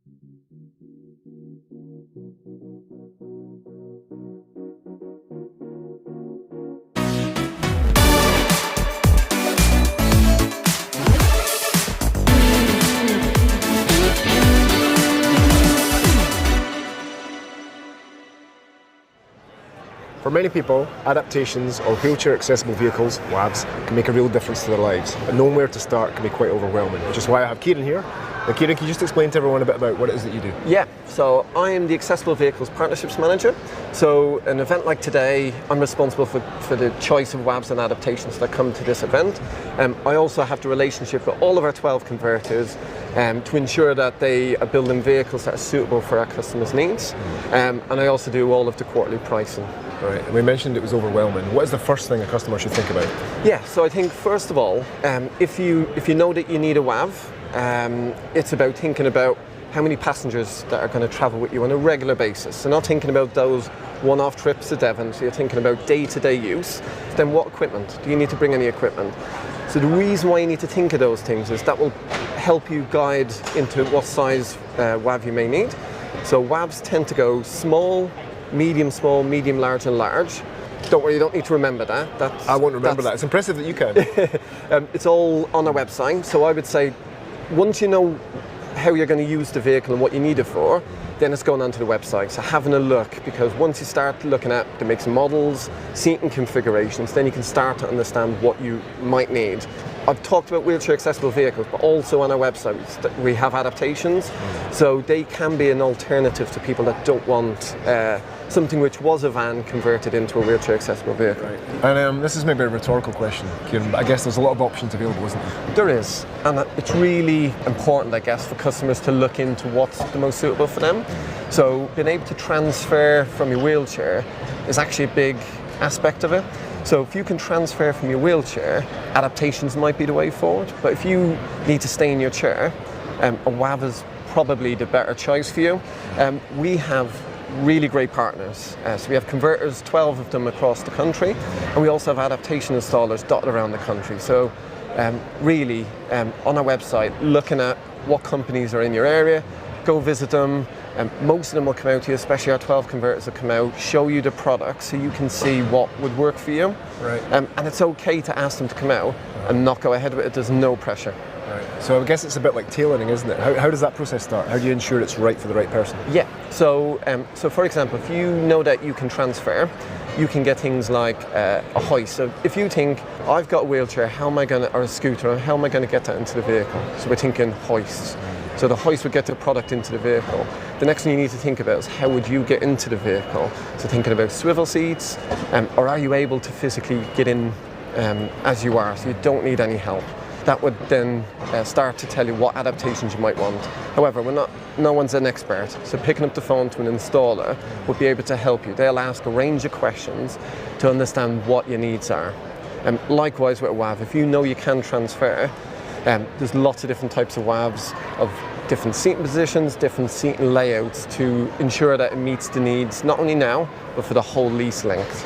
For many people, adaptations or wheelchair accessible vehicles, WAVs, can make a real difference to their lives. And knowing where to start can be quite overwhelming, which is why I have Kieran here. Now, Kieran, can you just explain to everyone a bit about what it is that you do? Yeah, so I am the Accessible Vehicles Partnerships Manager. So an event like today, I'm responsible for the choice of WAVs and adaptations that come to this event. I also have the relationship with all of our 12 converters to ensure that they are building vehicles that are suitable for our customers' needs. And I also do all of the quarterly pricing. Right, and we mentioned it was overwhelming. What is the first thing a customer should think about? Yeah, so I think first of all, if you know that you need a WAV, it's about thinking about how many passengers that are going to travel with you on a regular basis. So not thinking about those one-off trips to Devon, so you're thinking about day-to-day use. Then what equipment? Do you need to bring any equipment? So the reason why you need to think of those things is that will help you guide into what size WAV you may need. So WAVs tend to go small, medium, large and large. Don't worry, you don't need to remember that. I won't remember that. It's impressive that you can. It's all on our website. So I would say once you know how you're going to use the vehicle and what you need it for, then it's going onto the website. So having a look, because once you start looking at the makes and models, seating configurations, then you can start to understand what you might need. I've talked about wheelchair accessible vehicles, but also on our website we have adaptations. So they can be an alternative to people that don't want something which was a van converted into a wheelchair accessible vehicle. Right. And this is maybe a rhetorical question, Kieran, but I guess there's a lot of options available, isn't there? There is, and it's really important, I guess, for customers to look into what's the most suitable for them. So being able to transfer from your wheelchair is actually a big aspect of it. So if you can transfer from your wheelchair, adaptations might be the way forward. But if you need to stay in your chair, a WAV is probably the better choice for you. We have really great partners. So we have converters, 12 of them across the country, and we also have adaptation installers dotted around the country. So really, on our website, looking at what companies are in your area, go visit them. Most of them will come out to you, especially our 12 converters will come out, show you the product so you can see what would work for you. Right. And it's okay to ask them to come out and not go ahead with it. There's no pressure. Right. So I guess it's a bit like tailoring, isn't it? How does that process start? How do you ensure it's right for the right person? Yeah. So for example, if you know that you can transfer, you can get things like a hoist. So if you think, I've got a wheelchair, or a scooter, how am I going to get that into the vehicle? So we're thinking hoists. So the hoist would get the product into the vehicle. The next thing you need to think about is how would you get into the vehicle? So thinking about swivel seats, or are you able to physically get in as you are, so you don't need any help? That would then start to tell you what adaptations you might want. However, no one's an expert, so picking up the phone to an installer would be able to help you. They'll ask a range of questions to understand what your needs are. Likewise with a WAV, if you know you can transfer, there's lots of different types of WAVs of different seating positions, different seating layouts to ensure that it meets the needs, not only now, but for the whole lease length.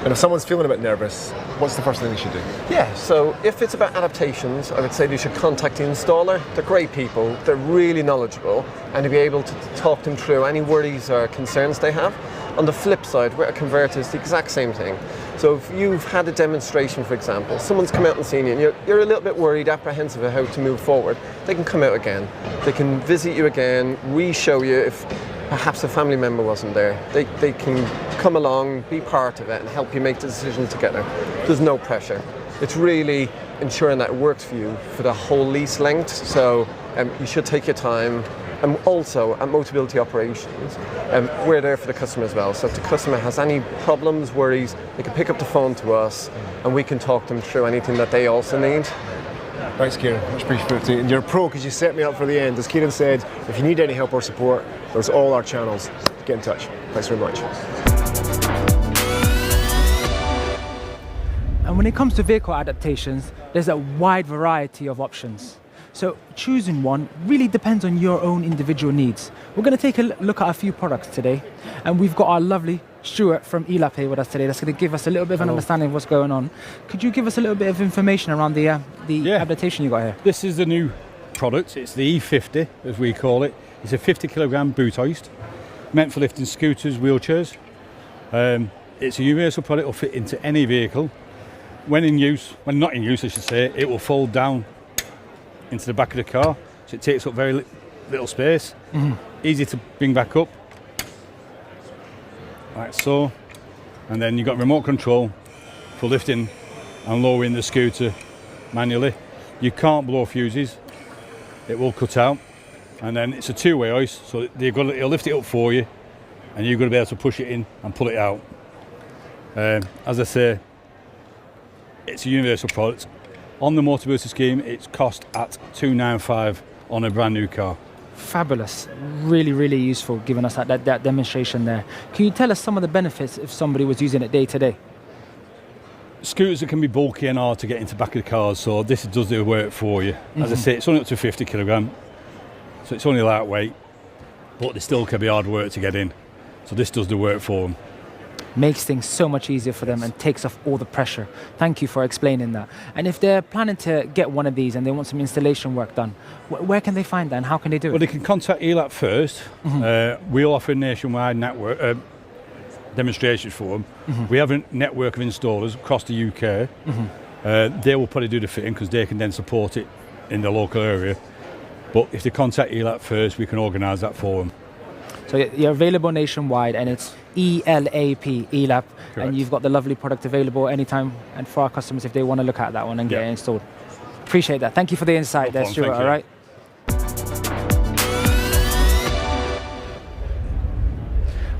And if someone's feeling a bit nervous, what's the first thing they should do? Yeah, so if it's about adaptations, I would say they should contact the installer. They're great people, they're really knowledgeable, and to be able to talk them through any worries or concerns they have. On the flip side, with a converter, it's the exact same thing. So if you've had a demonstration, for example, someone's come out and seen you, and you're a little bit worried, apprehensive of how to move forward, they can come out again. They can visit you again, re-show you if perhaps a family member wasn't there. They can come along, be part of it, and help you make the decision together. There's no pressure. It's really ensuring that it works for you for the whole lease length, so you should take your time. And also at Motability Operations, we're there for the customer as well. So if the customer has any problems, worries, they can pick up the phone to us and we can talk them through anything that they also need. Thanks, Kieran. Much appreciated. And you're a pro because you set me up for the end. As Kieran said, if you need any help or support, there's all our channels. Get in touch. Thanks very much. And when it comes to vehicle adaptations, there's a wide variety of options. So choosing one really depends on your own individual needs. We're going to take a look at a few products today, and we've got our lovely Stuart from ELAP here with us today. That's going to give us a little bit of an understanding of what's going on. Could you give us a little bit of information around the adaptation you got here? This is the new product. It's the E50, as we call it. It's a 50 kilogram boot hoist, meant for lifting scooters, wheelchairs. It's a universal product, will fit into any vehicle. When not in use I should say, it will fold down into the back of the car, so it takes up very little space. Easy to bring back up, like so. And then you've got remote control for lifting and lowering the scooter manually. You can't blow fuses, it will cut out. And then it's a two-way hoist, so it'll lift it up for you, and you're going to be able to push it in and pull it out. As I say, it's a universal product. On the Motability Scheme, it's cost at $295 on a brand new car. Fabulous. Really, really useful giving us that demonstration there. Can you tell us some of the benefits if somebody was using it day to day? Scooters can be bulky and hard to get into the back of the cars, so this does the work for you. As I say, it's only up to 50 kilogram, so it's only lightweight, but they still can be hard work to get in. So this does the work for them. Makes things so much easier for them and takes off all the pressure. Thank you for explaining that. And if they're planning to get one of these and they want some installation work done, where can they find that and how can they do it? Well, they can contact ELAP first. We offer nationwide network demonstrations for them. We have a network of installers across the UK. They will probably do the fitting because they can then support it in the local area. But if they contact ELAP first, we can organise that for them. So you're available nationwide, and it's ELAP, ELAP, Correct. and you've got the lovely product available anytime and for our customers if they want to look at that one and get it installed. Appreciate that. Thank you for the insight there, Stuart, all right?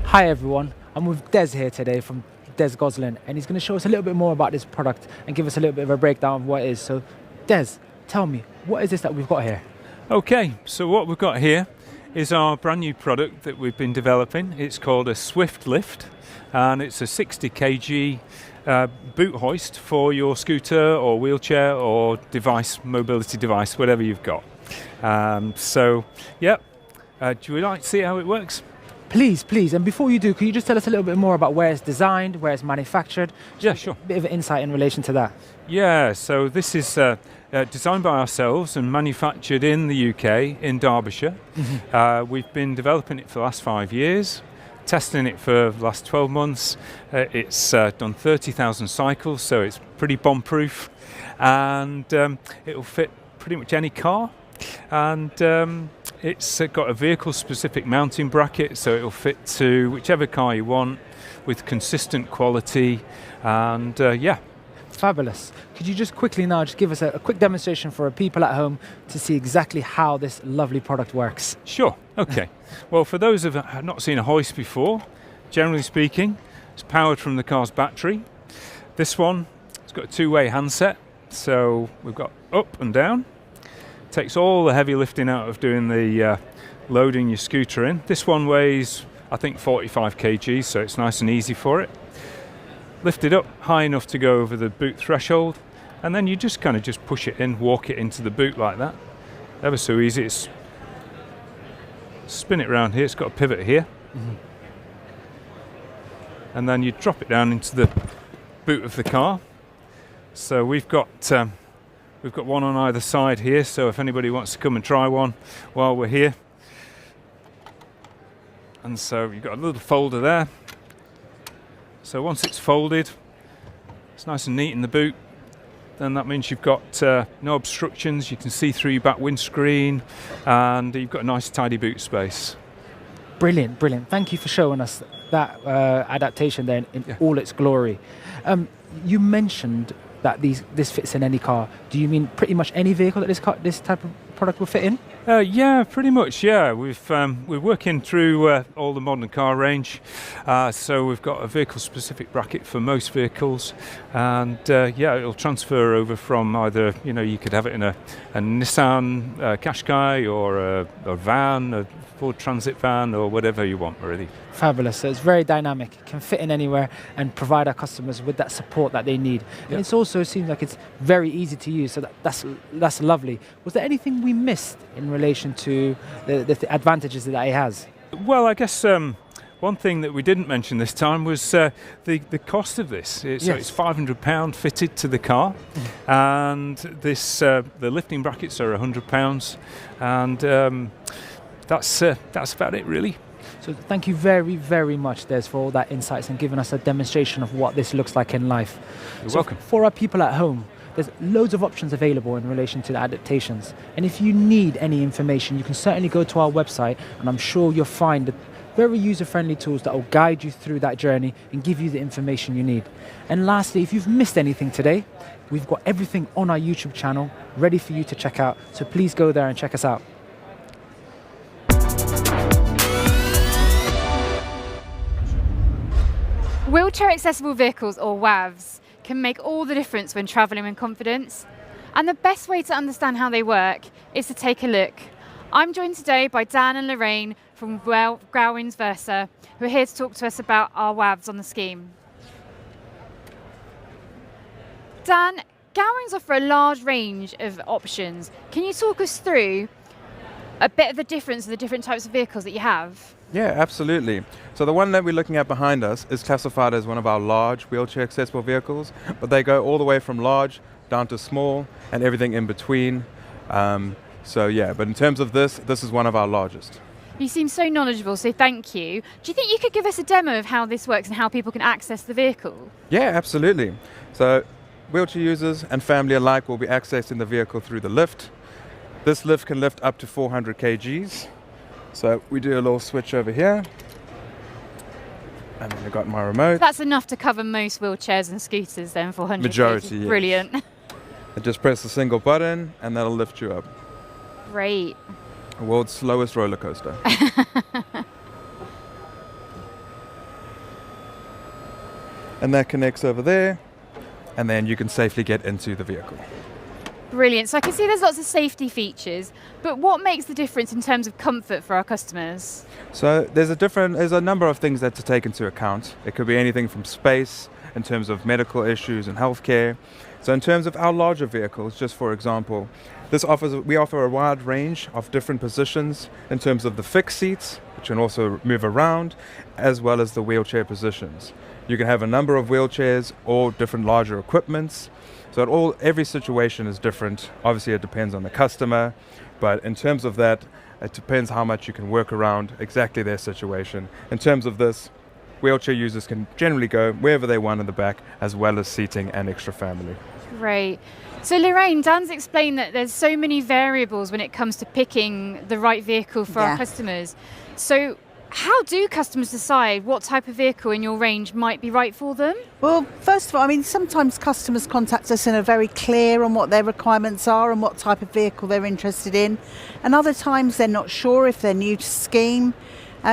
Hi everyone, I'm with Des here today from Des Goslin, and he's going to show us a little bit more about this product and give us a little bit of a breakdown of what it is. So Des, tell me, what is this that we've got here? Okay, so what we've got here is our brand new product that we've been developing. It's called a Swift Lift, and it's a 60 kg boot hoist for your scooter or wheelchair or device, mobility device, whatever you've got. Do you like to see how it works? Please, please. And before you do, can you just tell us a little bit more about where it's designed, where it's manufactured? Yeah, sure. A bit of insight in relation to that. Yeah, so this is designed by ourselves and manufactured in the UK, in Derbyshire. We've been developing it for the last 5 years, testing it for the last 12 months. It's done 30,000 cycles, so it's pretty bomb-proof, and it'll fit pretty much any car. And it's got a vehicle-specific mounting bracket, so it'll fit to whichever car you want with consistent quality, and Fabulous. Could you just quickly now just give us a quick demonstration for people at home to see exactly how this lovely product works? Sure, okay. Well, for those who have not seen a hoist before, generally speaking, it's powered from the car's battery. This one, it's got a two-way handset, so we've got up and down. Takes all the heavy lifting out of doing the loading your scooter in. This one weighs, I think, 45 kg, so it's nice and easy for it. Lift it up high enough to go over the boot threshold, and then you just kind of just push it in, walk it into the boot like that. Ever so easy. It's spin it around here. It's got a pivot here, and then you drop it down into the boot of the car. So we've got one on either side here, so if anybody wants to come and try one while we're here. And so you've got a little folder there. So once it's folded, it's nice and neat in the boot, then that means you've got no obstructions, you can see through your back windscreen, and you've got a nice tidy boot space. Brilliant, brilliant. Thank you for showing us that adaptation there in all its glory. You mentioned that this fits in any car. Do you mean pretty much any vehicle that this type of product will fit in? Yeah, pretty much. Yeah, we're working through all the modern car range, so we've got a vehicle-specific bracket for most vehicles, and it'll transfer over from either you could have it in a Nissan Qashqai or a van, a Ford Transit van, or whatever you want, really. Fabulous. So it's very dynamic. It can fit in anywhere and provide our customers with that support that they need. Yeah. And it also seems like it's very easy to use, so that's lovely. Was there anything we missed in relation to the advantages that it has? Well, I guess one thing that we didn't mention this time was the cost of this. So it's £500 fitted to the car, and the lifting brackets are £100, and that's about it, really. So thank you very, very much, Des, for all that insights and giving us a demonstration of what this looks like in life. You're welcome. For our people at home, there's loads of options available in relation to the adaptations. And if you need any information, you can certainly go to our website, and I'm sure you'll find very user-friendly tools that will guide you through that journey and give you the information you need. And lastly, if you've missed anything today, we've got everything on our YouTube channel ready for you to check out. So please go there and check us out. Wheelchair accessible vehicles, or WAVs, can make all the difference when travelling with confidence. And the best way to understand how they work is to take a look. I'm joined today by Dan and Lorraine from Gowings Versa, who are here to talk to us about our WAVs on the scheme. Dan, Gowings offer a large range of options. Can you talk us through a bit of the difference of the different types of vehicles that you have? Yeah, absolutely. So the one that we're looking at behind us is classified as one of our large wheelchair accessible vehicles, but they go all the way from large down to small and everything in between. But in terms of this is one of our largest. You seem so knowledgeable, so thank you. Do you think you could give us a demo of how this works and how people can access the vehicle? Yeah, absolutely. So wheelchair users and family alike will be accessing the vehicle through the lift. This lift can lift up to 400 kgs. So we do a little switch over here, and then I got my remote. That's enough to cover most wheelchairs and scooters then, 400 Majority, kg. yes. Brilliant. I just press a single button and that'll lift you up. Great. The world's slowest roller coaster. And that connects over there, and then you can safely get into the vehicle. Brilliant. So I can see there's lots of safety features, but what makes the difference in terms of comfort for our customers? So there's a number of things that to take into account. It could be anything from space, in terms of medical issues and healthcare. So in terms of our larger vehicles, just for example, we offer a wide range of different positions in terms of the fixed seats, which can also move around, as well as the wheelchair positions. You can have a number of wheelchairs or different larger equipments. So every situation is different. Obviously, it depends on the customer, but in terms of that, it depends how much you can work around exactly their situation. In terms of this, wheelchair users can generally go wherever they want in the back, as well as seating and extra family. Great. So Lorraine, Dan's explained that there's so many variables when it comes to picking the right vehicle for our customers. So how do customers decide what type of vehicle in your range might be right for them? Well, first of all, sometimes customers contact us and are very clear on what their requirements are and what type of vehicle they're interested in. And other times they're not sure if they're new to scheme.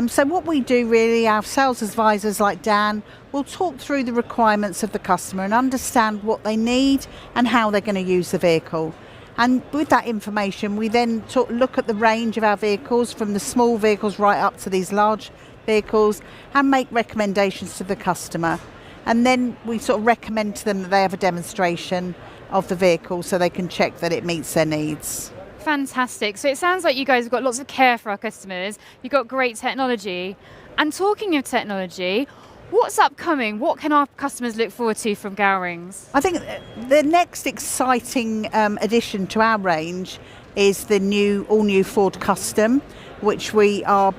So what we do really, our sales advisors like Dan will talk through the requirements of the customer and understand what they need and how they're going to use the vehicle. And with that information, we then look at the range of our vehicles, from the small vehicles right up to these large vehicles, and make recommendations to the customer. And then we recommend to them that they have a demonstration of the vehicle so they can check that it meets their needs. Fantastic. So it sounds like you guys have got lots of care for our customers. You've got great technology. And talking of technology, what's upcoming? What can our customers look forward to from Gowings? I think the next exciting addition to our range is the all-new Ford Custom, which we are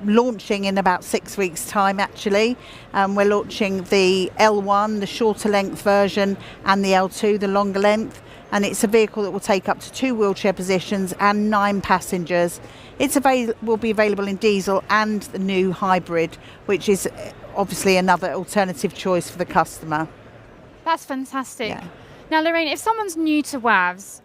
launching in about 6 weeks' time, actually. We're launching the L1, the shorter length version, and the L2, the longer length. And it's a vehicle that will take up to 2 wheelchair positions and 9 passengers. Will be available in diesel and the new hybrid, which is obviously another alternative choice for the customer. That's fantastic. Yeah. Now, Lorraine, if someone's new to WAVs,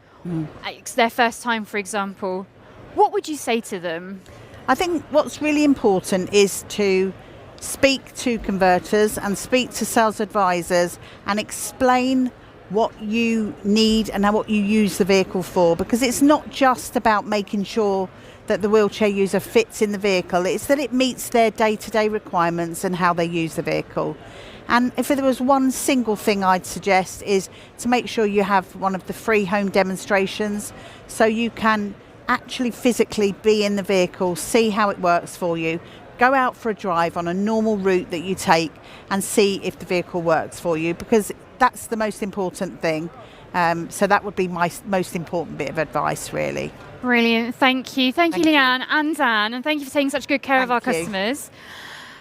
it's their first time, for example, what would you say to them? I think what's really important is to speak to converters and speak to sales advisors and explain what you need and what you use the vehicle for, because it's not just about making sure that the wheelchair user fits in the vehicle, it's that it meets their day-to-day requirements and how they use the vehicle. And if there was one single thing I'd suggest, is to make sure you have one of the free home demonstrations so you can actually physically be in the vehicle, see how it works for you, go out for a drive on a normal route that you take and see if the vehicle works for you, because that's the most important thing. So that would be my most important bit of advice, really. Brilliant, thank you. Thank you, Leanne and Dan, and thank you for taking such good care of our customers.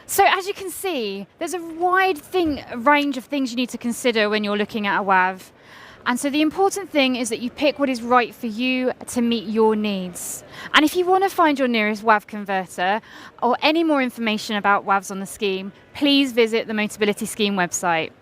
So as you can see, there's a wide range of things you need to consider when you're looking at a WAV. And so the important thing is that you pick what is right for you to meet your needs. And if you want to find your nearest WAV converter or any more information about WAVs on the scheme, please visit the Motability Scheme website.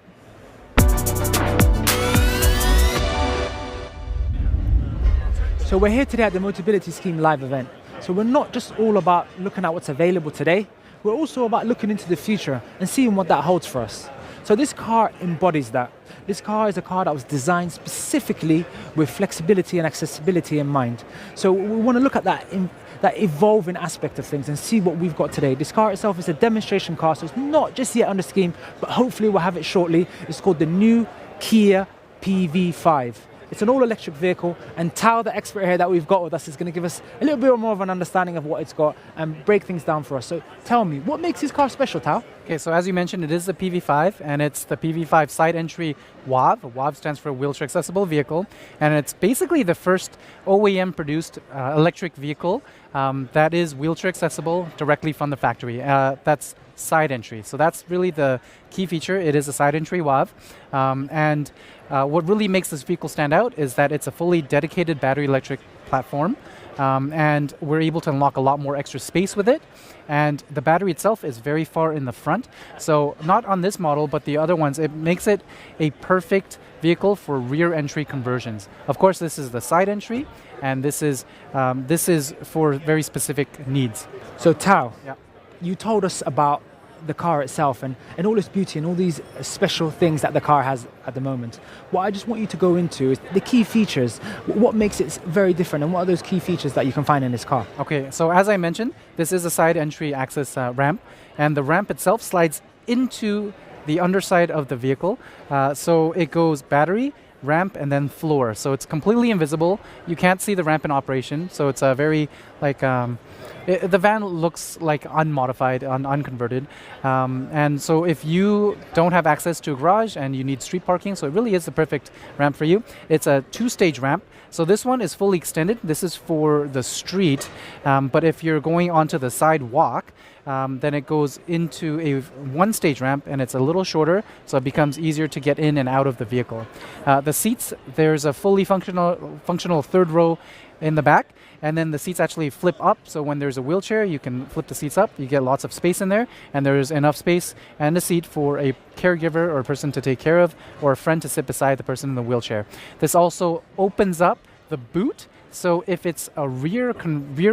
So we're here today at the Motability Scheme live event. So we're not just all about looking at what's available today, we're also about looking into the future and seeing what that holds for us. So this car embodies that. This car is a car that was designed specifically with flexibility and accessibility in mind. So we want to look at that evolving aspect of things and see what we've got today. This car itself is a demonstration car, so it's not just yet on the scheme, but hopefully we'll have it shortly. It's called the new Kia PV5. It's an all-electric vehicle, and Tao, the expert here that we've got with us, is going to give us a little bit more of an understanding of what it's got and break things down for us. So tell me, what makes this car special, Tao? Okay, so as you mentioned, it is the PV5, and it's the PV5 side entry WAV. WAV stands for wheelchair accessible vehicle, and it's basically the first OEM-produced electric vehicle that is wheelchair accessible directly from the factory. That's side entry. So that's really the key feature. It is a side entry WAV, and what really makes this vehicle stand out is that it's a fully dedicated battery electric platform, and we're able to unlock a lot more extra space with it. And the battery itself is very far in the front. So not on this model, but the other ones, it makes it a perfect vehicle for rear entry conversions. Of course, this is the side entry, and this is for very specific needs. So Tao, yeah. You told us about the car itself and all its beauty and all these special things that the car has at the moment. What I just want you to go into is the key features. What makes it very different, and what are those key features that you can find in this car? Okay, so as I mentioned, this is a side entry access ramp, and the ramp itself slides into the underside of the vehicle. So it goes battery, ramp, and then floor. So it's completely invisible. You can't see the ramp in operation. So it's a very the van looks like unmodified, unconverted. And so if you don't have access to a garage and you need street parking, so it really is the perfect ramp for you. It's a 2-stage ramp. So this one is fully extended. This is for the street. But if you're going onto the sidewalk, then it goes into a 1-stage ramp, and it's a little shorter, so it becomes easier to get in and out of the vehicle. The seats, there's a fully functional third row in the back, and then the seats actually flip up, so when there's a wheelchair, you can flip the seats up. You get lots of space in there, and there's enough space and a seat for a caregiver or a person to take care of, or a friend to sit beside the person in the wheelchair. This also opens up the boot, so if it's a rear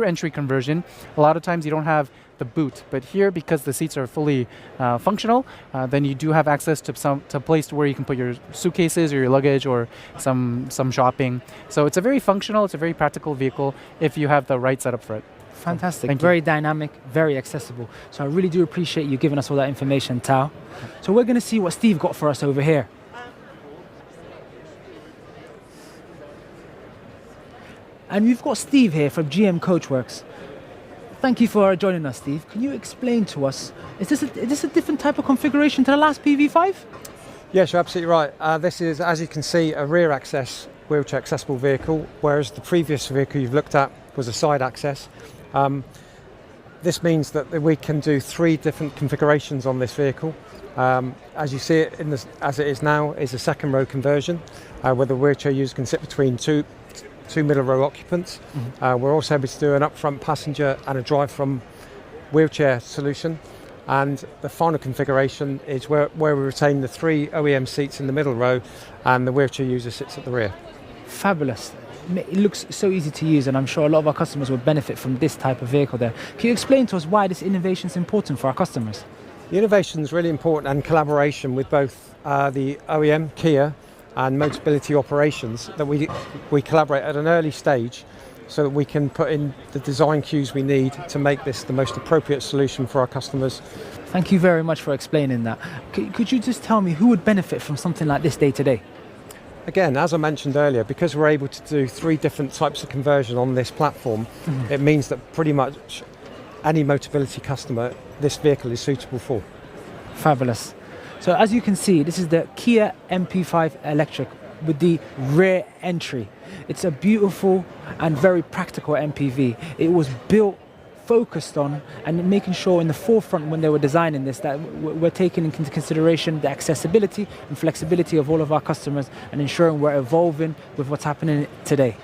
entry conversion, a lot of times you don't have the boot, but here, because the seats are fully functional, then you do have access to a place where you can put your suitcases or your luggage or some shopping. So it's a very functional, it's a very practical vehicle if you have the right setup for it. Fantastic, very dynamic, very accessible. So I really do appreciate you giving us all that information, Tao. So we're going to see what Steve got for us over here. And we've got Steve here from GM Coachworks. Thank you for joining us, Steve. Can you explain to us, is this a different type of configuration to the last PV5? Yes, you're absolutely right. This is, as you can see, a rear access wheelchair accessible vehicle, whereas the previous vehicle you've looked at was a side access. This means that we can do 3 different configurations on this vehicle. As you see it, as it is now, is a second row conversion, where the wheelchair user can sit between two middle row occupants. We're also able to do an up-front passenger and a drive-from wheelchair solution. And the final configuration is where we retain the 3 OEM seats in the middle row and the wheelchair user sits at the rear. Fabulous. It looks so easy to use, and I'm sure a lot of our customers will benefit from this type of vehicle there. Can you explain to us why this innovation is important for our customers? The innovation is really important, and collaboration with both the OEM, Kia, and Motability operations, that we collaborate at an early stage so that we can put in the design cues we need to make this the most appropriate solution for our customers. Thank you very much for explaining that. Could you just tell me who would benefit from something like this day to day? Again, as I mentioned earlier, because we're able to do 3 different types of conversion on this platform, it means that pretty much any Motability customer this vehicle is suitable for. Fabulous. So as you can see, this is the Kia MP5 Electric with the rear entry. It's a beautiful and very practical MPV. It was built focused on and making sure in the forefront when they were designing this that we're taking into consideration the accessibility and flexibility of all of our customers and ensuring we're evolving with what's happening today.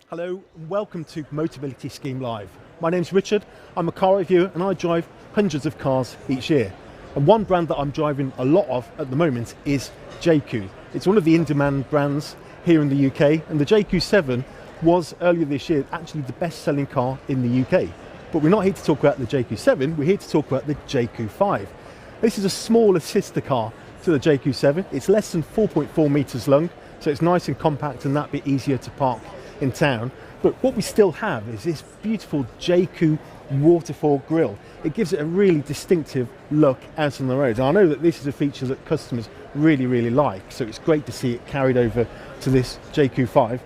Hello and welcome to Motability Scheme Live. My name's Richard, I'm a car reviewer and I drive hundreds of cars each year. And one brand that I'm driving a lot of at the moment is JQ. It's one of the in-demand brands here in the UK, and the JQ7 was earlier this year actually the best-selling car in the UK. But we're not here to talk about the JQ7, we're here to talk about the JQ5. This is a smaller sister car to the JQ7. It's less than 4.4 metres long, so it's nice and compact and that bit easier to park in town. But what we still have is this beautiful JQ waterfall grille. It gives it a really distinctive look out on the road. And I know that this is a feature that customers really like, so it's great to see it carried over to this JQ5.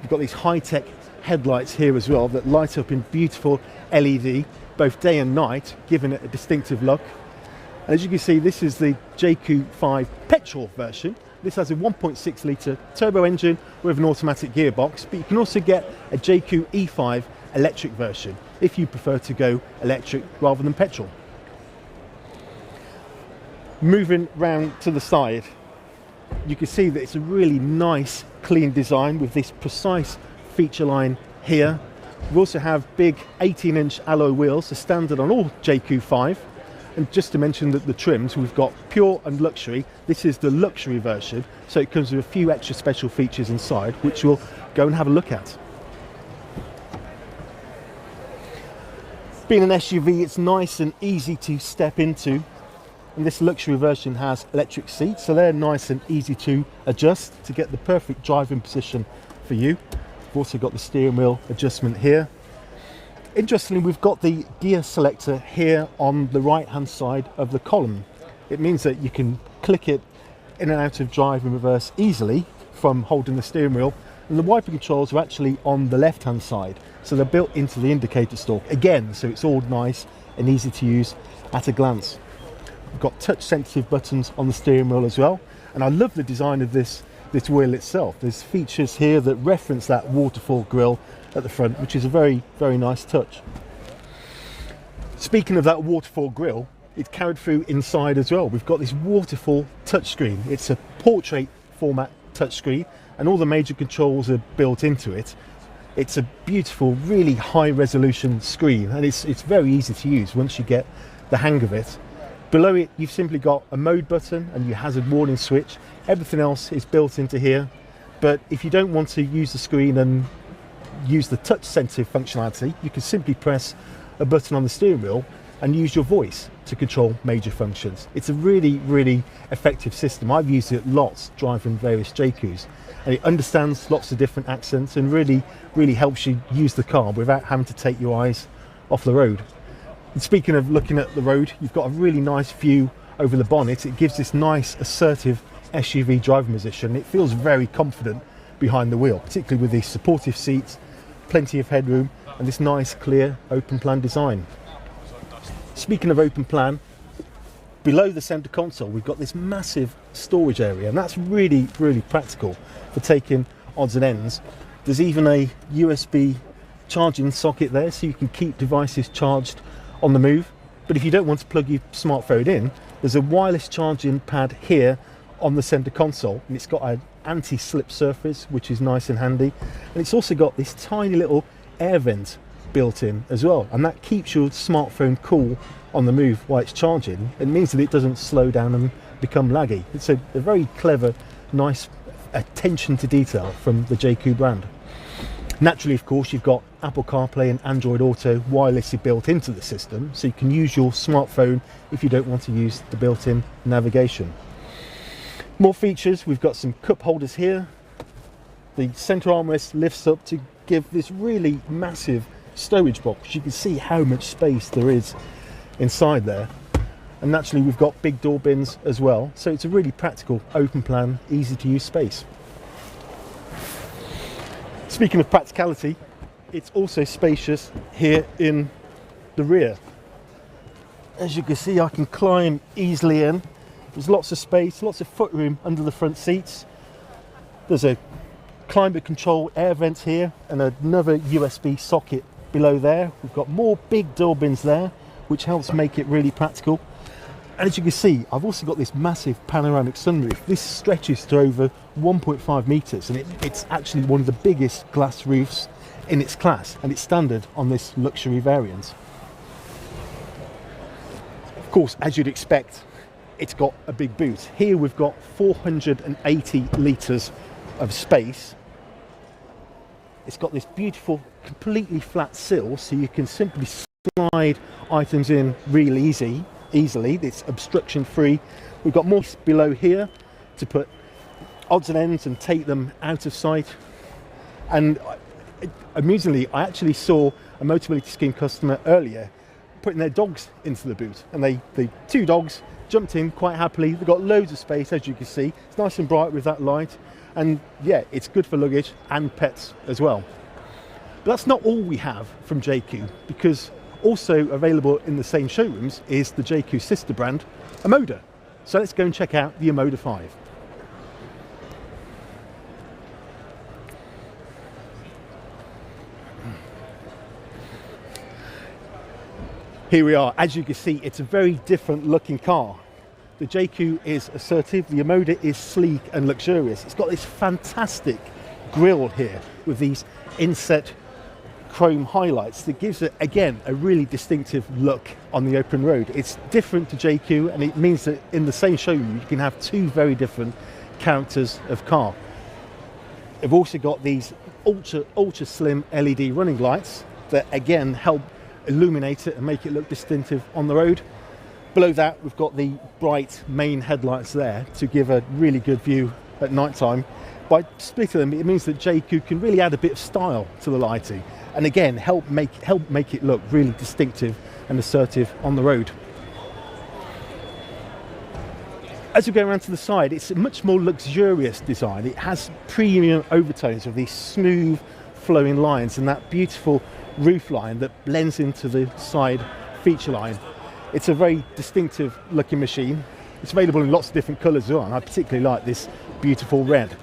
We've got these high-tech headlights here as well that light up in beautiful LED both day and night, giving it a distinctive look. And as you can see, this is the JQ5 petrol version. This has a 1.6 litre turbo engine with an automatic gearbox, but you can also get a JQ E5 electric version if you prefer to go electric rather than petrol. Moving round to the side, you can see that it's a really nice clean design with this precise feature line here. We also have big 18-inch alloy wheels, the standard on all JQ5. And just to mention that the trims, we've got Pure and Luxury. This is the luxury version, so it comes with a few extra special features inside, which we'll go and have a look at. Being an SUV, it's nice and easy to step into. And this luxury version has electric seats, so they're nice and easy to adjust to get the perfect driving position for you. We've also got the steering wheel adjustment here. Interestingly, we've got the gear selector here on the right hand side of the column. It means that you can click it in and out of drive and reverse easily from holding the steering wheel, and the wiper controls are actually on the left hand side, so they're built into the indicator stalk again, so it's all nice and easy to use at a glance. We've got touch sensitive buttons on the steering wheel as well, and I love the design of this wheel itself. There's features here that reference that waterfall grille at the front, which is a very nice touch. Speaking of that waterfall grille, it's carried through inside as well. We've got this waterfall touchscreen. It's a portrait format touchscreen and all the major controls are built into it. It's a beautiful, really high resolution screen, and it's very easy to use once you get the hang of it. Below it, you've simply got a mode button and your hazard warning switch. Everything else is built into here, but if you don't want to use the screen and use the touch sensitive functionality, you can simply press a button on the steering wheel and use your voice to control major functions. It's a really effective system. I've used it lots driving various JQs, and it understands lots of different accents and really helps you use the car without having to take your eyes off the road. And speaking of looking at the road, you've got a really nice view over the bonnet, it gives this nice assertive SUV driving position. It feels very confident behind the wheel, particularly with these supportive seats, plenty of headroom, and this nice clear open plan design. Speaking of open plan, below the centre console we've got this massive storage area, and that's really practical for taking odds and ends. There's even a USB charging socket there, so you can keep devices charged on the move. But if you don't want to plug your smartphone in, there's a wireless charging pad here on the centre console, and it's got an anti-slip surface, which is nice and handy. And it's also got this tiny little air vent built in as well, and that keeps your smartphone cool on the move while it's charging. It means that it doesn't slow down and become laggy. It's a very clever, nice attention to detail from the JQ brand. Naturally, of course, you've got Apple CarPlay and Android Auto wirelessly built into the system, so you can use your smartphone if you don't want to use the built-in navigation. More features, we've got some cup holders here. The centre armrest lifts up to give this really massive stowage box. You can see how much space there is inside there. And naturally, we've got big door bins as well, so it's a really practical, open plan, easy to use space. Speaking of practicality, it's also spacious here in the rear. As you can see, I can climb easily in. There's lots of space, lots of footroom under the front seats. There's a climate control air vent here and another USB socket below there. We've got more big door bins there, which helps make it really practical. And as you can see, I've also got this massive panoramic sunroof. This stretches to over 1.5 metres, and it's actually one of the biggest glass roofs in its class, and it's standard on this luxury variant. Of course, as you'd expect, it's got a big boot. Here we've got 480 litres of space. It's got this beautiful, completely flat sill, so you can simply slide items in real easily. It's obstruction free. We've got more below here to put odds and ends and take them out of sight. And amusingly, I actually saw a Motability Scheme customer earlier putting their dogs into the boot, and the two dogs jumped in quite happily. They've got loads of space, as you can see. It's nice and bright with that light, and yeah, it's good for luggage and pets as well. But that's not all we have from JQ, because also available in the same showrooms is the JQ sister brand, Omoda. So let's go and check out the Omoda 5. Here we are. As you can see, it's a very different looking car. The JQ is assertive, the Omoda is sleek and luxurious. It's got this fantastic grille here with these inset chrome highlights that gives it, again, a really distinctive look on the open road. It's different to JQ, and it means that in the same showroom you can have two very different characters of car. They've also got these ultra slim LED running lights that again help illuminate it and make it look distinctive on the road. Below that we've got the bright main headlights there to give a really good view at night time. By splitting them, it means that JQ can really add a bit of style to the lighting, and again help make it look really distinctive and assertive on the road. As we go around to the side, it's a much more luxurious design. It has premium overtones of these smooth flowing lines and that beautiful roof line that blends into the side feature line. It's a very distinctive looking machine. It's available in lots of different colours as well, and I particularly like this beautiful red.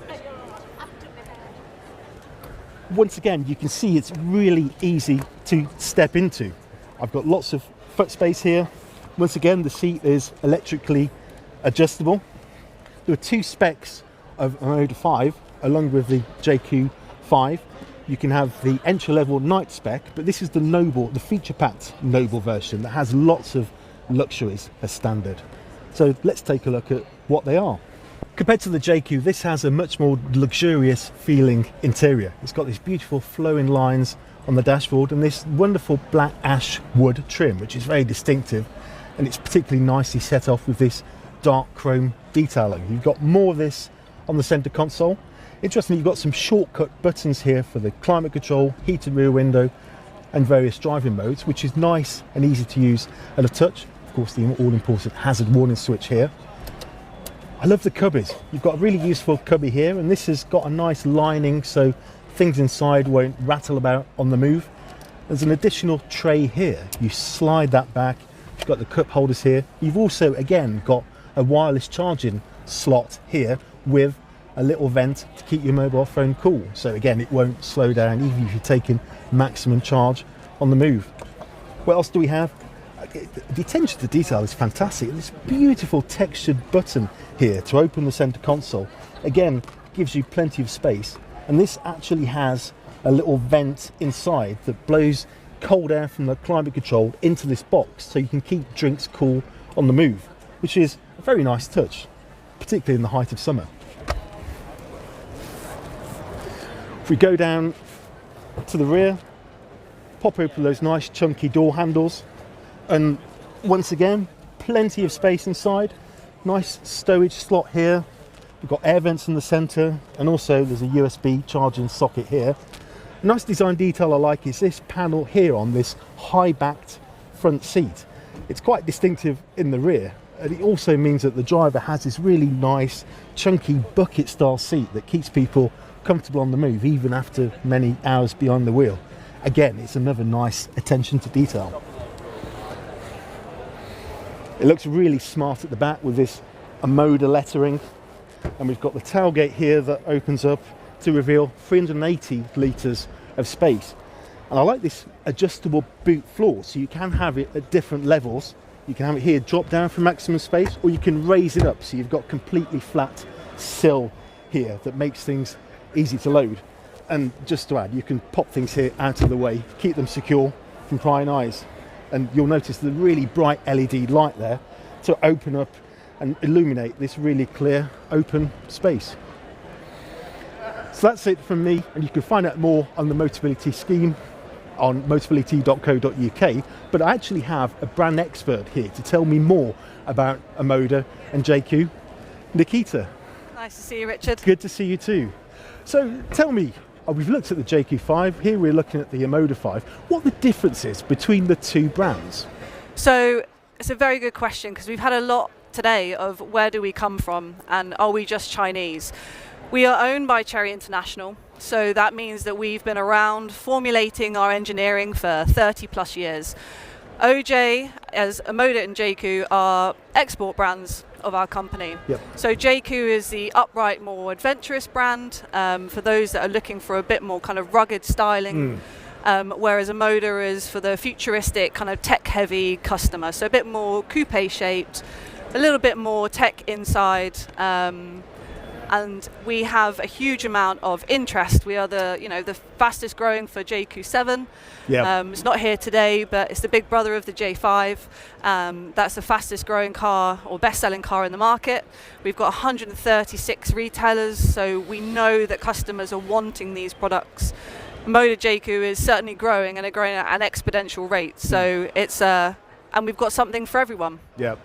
Once again, you can see it's really easy to step into. I've got lots of foot space here. Once again, the seat is electrically adjustable. There are two specs of Omoda 5 along with the JQ 5. You can have the entry-level night spec, but this is the Noble, the feature-packed Noble version that has lots of luxuries as standard. So let's take a look at what they are. Compared to the JQ, this has a much more luxurious feeling interior. It's got these beautiful flowing lines on the dashboard and this wonderful black ash wood trim, which is very distinctive, and it's particularly nicely set off with this dark chrome detailing. You've got more of this on the centre console. Interestingly, you've got some shortcut buttons here for the climate control, heated rear window and various driving modes, which is nice and easy to use at a touch. Of course the all-important hazard warning switch here. I love the cubbies. You've got a really useful cubby here, and this has got a nice lining so things inside won't rattle about on the move. There's an additional tray here. You slide that back. You've got the cup holders here. You've also, again, got a wireless charging slot here with a little vent to keep your mobile phone cool. So again, it won't slow down even if you're taking maximum charge on the move. What else do we have? The attention to detail is fantastic. This beautiful textured button here to open the center console. Again, gives you plenty of space. And this actually has a little vent inside that blows cold air from the climate control into this box so you can keep drinks cool on the move, which is a very nice touch, particularly in the height of summer. If we go down to the rear, pop open those nice chunky door handles, and once again, plenty of space inside. Nice stowage slot here. We've got air vents in the centre, and also there's a USB charging socket here. A nice design detail I like is this panel here on this high-backed front seat. It's quite distinctive in the rear, and it also means that the driver has this really nice, chunky bucket-style seat that keeps people comfortable on the move, even after many hours behind the wheel. Again, it's another nice attention to detail. It looks really smart at the back with this Moda lettering, and we've got the tailgate here that opens up to reveal 380 litres of space. And I like this adjustable boot floor, so you can have it at different levels. You can have it here drop down for maximum space, or you can raise it up so you've got completely flat sill here that makes things easy to load. And just to add, you can pop things here out of the way, keep them secure from prying eyes. And you'll notice the really bright LED light there to open up and illuminate this really clear open space. So that's it from me, and you can find out more on the Motability Scheme on motability.co.uk, but I actually have a brand expert here to tell me more about Moda and JQ. Nikita. Nice to see you, Richard. Good to see you too. So tell me, we've looked at the JQ5, here we're looking at the Moda 5. What are the differences between the two brands? So it's a very good question, because we've had a lot today of where do we come from and are we just Chinese? We are owned by Cherry International, so that means that we've been around formulating our engineering for 30 plus years. OJ, as Moda and JQ, are export brands of our company. Yep. So JQ is the upright, more adventurous brand for those that are looking for a bit more kind of rugged styling, whereas Moda is for the futuristic, kind of tech-heavy customer. So a bit more coupe-shaped, a little bit more tech inside. And we have a huge amount of interest. We are the fastest growing for JQ7. Yeah. It's not here today, but it's the big brother of the J5. That's the fastest growing car or best selling car in the market. We've got 136 retailers, so we know that customers are wanting these products. Moda JQ is certainly growing, and are growing at an exponential rate. So it's and we've got something for everyone. Yeah,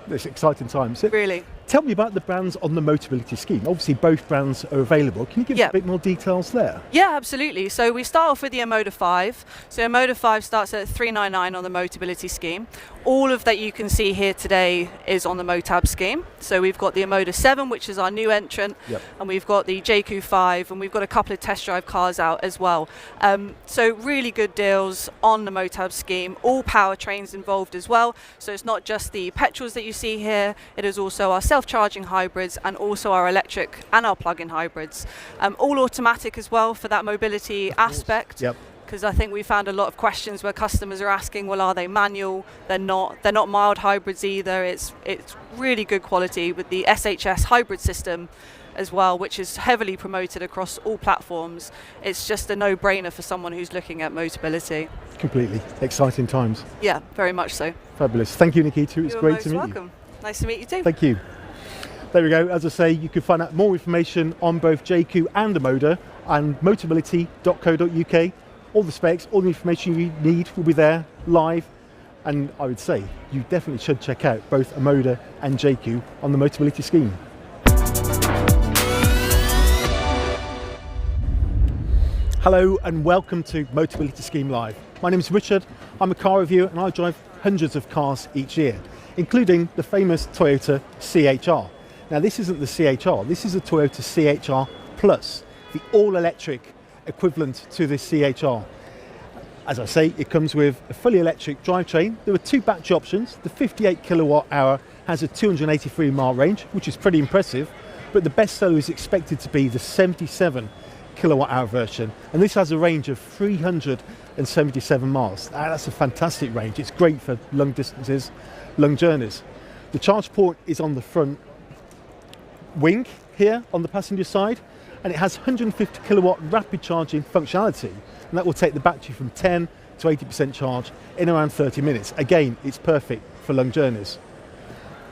it's exciting times. Really. Tell me about the brands on the Motability Scheme. Obviously, both brands are available. Can you give us a bit more details there? Yeah, absolutely. So we start off with the Moda 5. So Moda 5 starts at $399 on the Motability Scheme. All of that you can see here today is on the Motab scheme. So we've got the Moda 7, which is our new entrant, and we've got the JQ5, and we've got a couple of test drive cars out as well. So really good deals on the Motab scheme. All powertrains involved as well. So it's not just the petrols that you see here. It is also our self-charging hybrids and also our electric and our plug-in hybrids. All automatic as well for that mobility aspect. Yep. Because I think we found a lot of questions where customers are asking, well, are they manual? They're not mild hybrids either. It's really good quality with the SHS hybrid system as well, which is heavily promoted across all platforms. It's just a no-brainer for someone who's looking at Motability. Completely. Exciting times. Yeah, very much so. Fabulous. Thank you, Nikita. It's You're great most to meet welcome. Nice to meet you too. you. Thank you. There we go. As I say, you can find out more information on both JQ and Moda and motability.co.uk. All the specs, all the information you need will be there live, and I would say you definitely should check out both Moda and JQ on the Motability Scheme. Hello and welcome to Motability Scheme Live. My name is Richard, I'm a car reviewer and I drive hundreds of cars each year. including the famous Toyota CHR. Now this isn't the CHR, this is a Toyota CHR Plus, the all-electric equivalent to the CHR. As I say, it comes with a fully electric drivetrain. There were two battery options. The 58 kilowatt hour has a 283 mile range, which is pretty impressive, but the best seller is expected to be the 77 kilowatt hour version, and this has a range of 377 miles. That's a fantastic range. It's great for long distances, long journeys. The charge port is on the front wing here on the passenger side, and it has 150 kilowatt rapid charging functionality, and that will take the battery from 10 to 80% charge in around 30 minutes. Again, it's perfect for long journeys.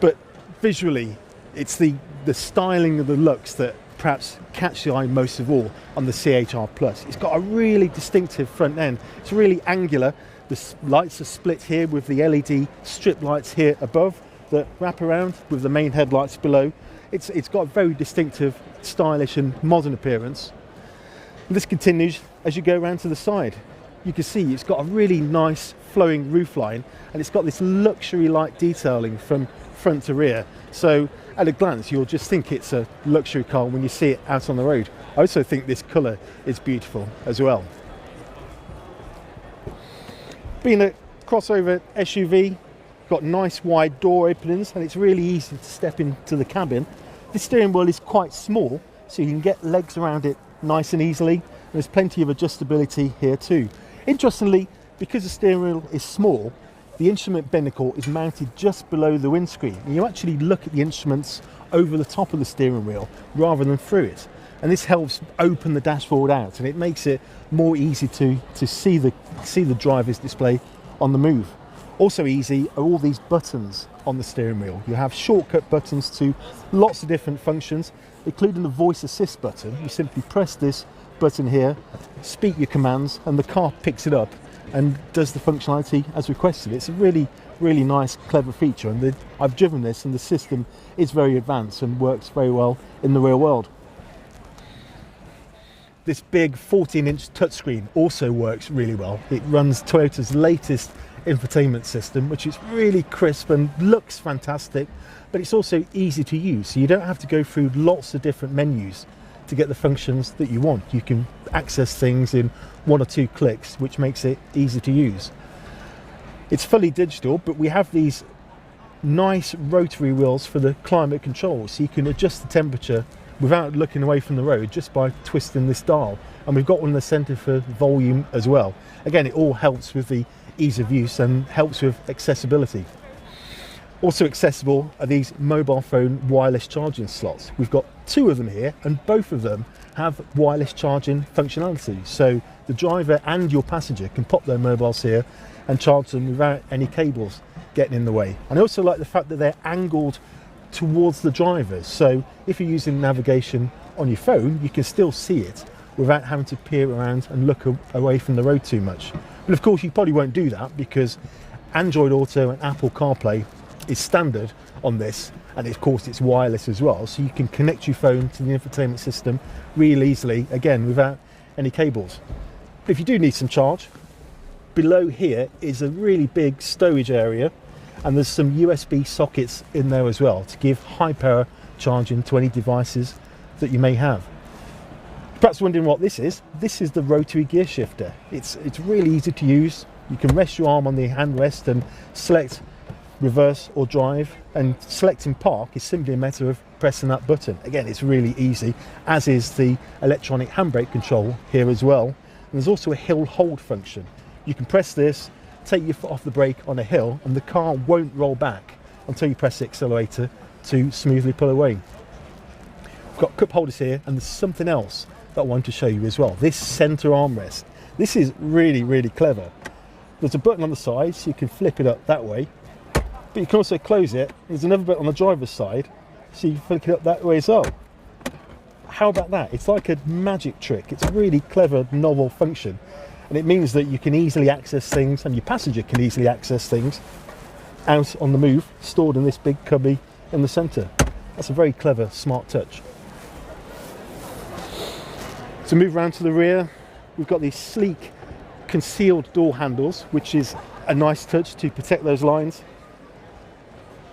But visually, it's the styling of the looks that perhaps catch the eye most of all on the CHR Plus. It's got a really distinctive front end. It's really angular. The lights are split here with the LED strip lights here above that wrap around with the main headlights below. It's got a very distinctive, stylish and modern appearance. And this continues as you go around to the side. You can see it's got a really nice flowing roofline, and it's got this luxury-like detailing from front to rear. So at a glance, you'll just think it's a luxury car when you see it out on the road. I also think this colour is beautiful as well. Being a crossover SUV, got nice wide door openings, and it's really easy to step into the cabin. The steering wheel is quite small, so you can get legs around it nice and easily. There's plenty of adjustability here too. Interestingly, because the steering wheel is small, the instrument binnacle is mounted just below the windscreen. And you actually look at the instruments over the top of the steering wheel rather than through it. And this helps open the dashboard out, and it makes it more easy to see the driver's display on the move. Also easy are all these buttons on the steering wheel. You have shortcut buttons to lots of different functions, including the voice assist button. You simply press this button here, speak your commands, and the car picks it up and does the functionality as requested. It's a really, really nice, clever feature, and I've driven this, and the system is very advanced and works very well in the real world. This big 14-inch touchscreen also works really well. It runs Toyota's latest infotainment system, which is really crisp and looks fantastic, but it's also easy to use, so you don't have to go through lots of different menus to get the functions that you want. You can access things in one or two clicks, which makes it easy to use. It's fully digital, but we have these nice rotary wheels for the climate control, so you can adjust the temperature without looking away from the road just by twisting this dial. And we've got one in the centre for volume as well. Again, it all helps with the ease of use and helps with accessibility. Also accessible are these mobile phone wireless charging slots. We've got two of them here, and both of them have wireless charging functionality. So the driver and your passenger can pop their mobiles here and charge them without any cables getting in the way. And I also like the fact that they're angled towards the drivers. So if you're using navigation on your phone, you can still see it without having to peer around and look away from the road too much. But of course, you probably won't do that because Android Auto and Apple CarPlay is standard on this, and of course it's wireless as well, so you can connect your phone to the infotainment system real easily, again without any cables. But if you do need some charge, below here is a really big stowage area, and there's some USB sockets in there as well to give high power charging to any devices that you may have. Perhaps wondering what this is. This is the rotary gear shifter. It's really easy to use. You can rest your arm on the handrest and select reverse or drive, and selecting park is simply a matter of pressing that button. Again, it's really easy, as is the electronic handbrake control here as well. And there's also a hill hold function. You can press this, take your foot off the brake on a hill, and the car won't roll back until you press the accelerator to smoothly pull away. We've got cup holders here, and there's something else that I want to show you as well. This center armrest. This is really, really clever. There's a button on the side, so you can flip it up that way, but you can also close it. There's another button on the driver's side, so you can flick it up that way as well. How about that? It's like a magic trick. It's a really clever, novel function, and it means that you can easily access things, and your passenger can easily access things out on the move, stored in this big cubby in the centre. That's a very clever, smart touch. To move around to the rear, we've got these sleek concealed door handles, which is a nice touch to protect those lines.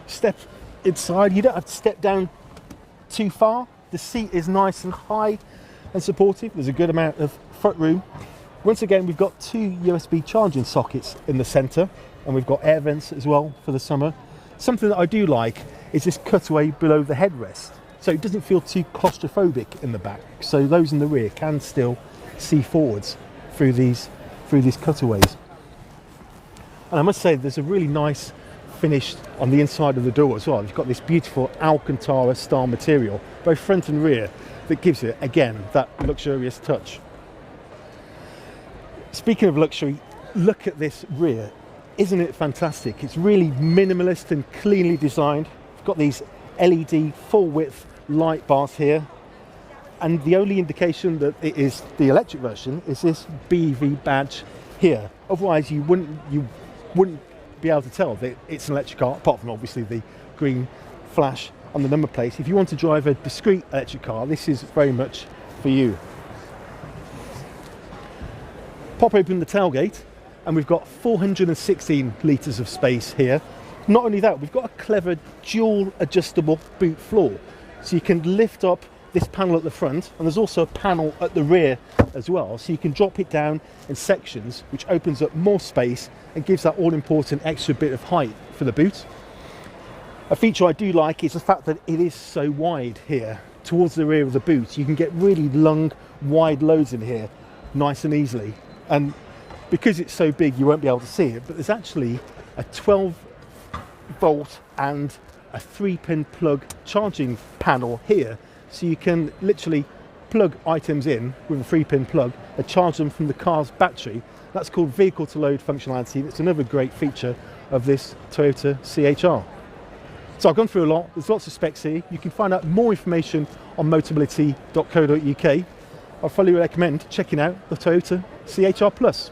step inside. You don't have to step down too far. The seat is nice and high and supportive. There's a good amount of front room. Once again, we've got 2 USB charging sockets in the centre, and we've got air vents as well for the summer. Something that I do like is this cutaway below the headrest, so it doesn't feel too claustrophobic in the back, so those in the rear can still see forwards through these cutaways. And I must say, there's a really nice finish on the inside of the door as well. You've got this beautiful Alcantara style material, both front and rear, that gives it, again, that luxurious touch. Speaking of luxury, look at this rear. Isn't it fantastic? It's really minimalist and cleanly designed. We've got these LED full width light bars here, and the only indication that it is the electric version is this BEV badge here. Otherwise you wouldn't be able to tell that it's an electric car, apart from obviously the green flash on the number plate. If you want to drive a discreet electric car, this is very much for you. Pop open the tailgate, and we've got 416 litres of space here. Not only that, we've got a clever dual adjustable boot floor, so you can lift up this panel at the front, and there's also a panel at the rear as well, so you can drop it down in sections, which opens up more space and gives that all important extra bit of height for the boot. A feature I do like is the fact that it is so wide here towards the rear of the boot. You can get really long, wide loads in here nice and easily, and because it's so big you won't be able to see it, but there's actually a 12 volt and a 3-pin plug charging panel here, so you can literally plug items in with a 3-pin plug and charge them from the car's battery. That's called vehicle to load functionality. That's another great feature of this Toyota CHR. So I've gone through a lot. There's lots of specs here. You can find out more information on motability.co.uk. I fully recommend checking out the Toyota CHR Plus.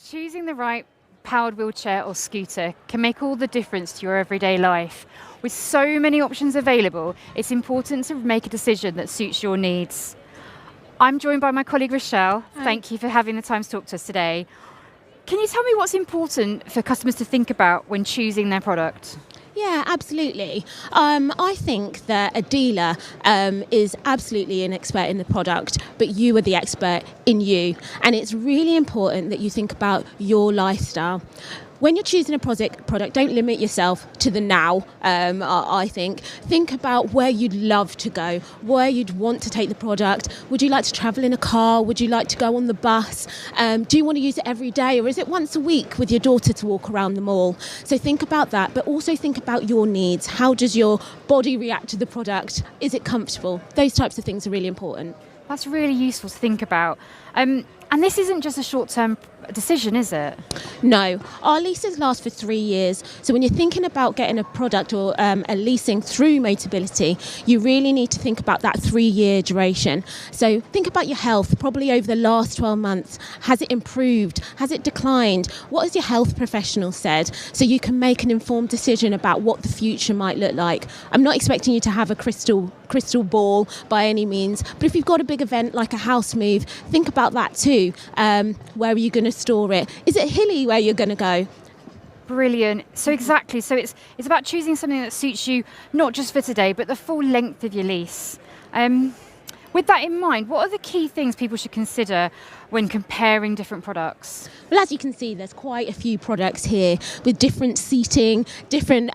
Choosing the right powered wheelchair or scooter can make all the difference to your everyday life. With so many options available, it's important to make a decision that suits your needs. I'm joined by my colleague Rochelle. Hi. Thank you for having the time to talk to us today. Can you tell me what's important for customers to think about when choosing their product? Yeah, absolutely. I think that a dealer is absolutely an expert in the product, but you are the expert in you. And it's really important that you think about your lifestyle. When you're choosing a product, don't limit yourself to the now, I think. Think about where you'd love to go, where you'd want to take the product. Would you like to travel in a car? Would you like to go on the bus? Do you want to use it every day, or is it once a week with your daughter to walk around the mall? So think about that, but also think about your needs. How does your body react to the product? Is it comfortable? Those types of things are really important. That's really useful to think about. And this isn't just a short-term decision, is it? No, our leases last for 3 years. So when you're thinking about getting a product or a leasing through Motability, you really need to think about that 3-year duration. So think about your health, probably over the last 12 months. Has it improved? Has it declined? What has your health professional said? So you can make an informed decision about what the future might look like. I'm not expecting you to have a crystal ball by any means, but if you've got a big event like a house move, think about that too. Where are you going to store it? Is it hilly where you're going to go? Brilliant. So exactly. So it's about choosing something that suits you, not just for today, but the full length of your lease. With that in mind, what are the key things people should consider when comparing different products? Well, as you can see, there's quite a few products here with different seating, different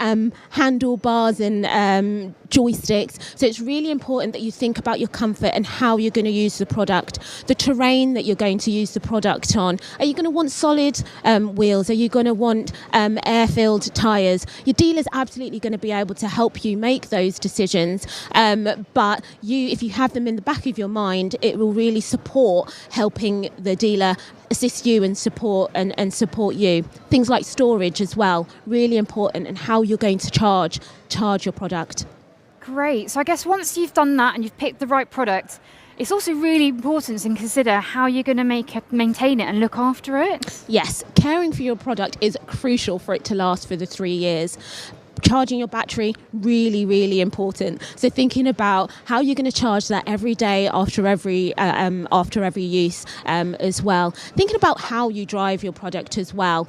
handlebars and joysticks. So it's really important that you think about your comfort and how you're going to use the product, the terrain that you're going to use the product on. Are you going to want solid wheels? Are you going to want air-filled tyres? Your dealer's absolutely going to be able to help you make those decisions. But if you have them in the back of your mind, it will really support helping the dealer assist you and support you. Things like storage as well, really important, and how you're going to charge your product. Great. So I guess once you've done that and you've picked the right product, it's also really important to consider how you're going to maintain it and look after it. Yes, caring for your product is crucial for it to last for the 3 years. Charging your battery, really, really important. So thinking about how you're going to charge that every day after every use as well. Thinking about how you drive your product as well.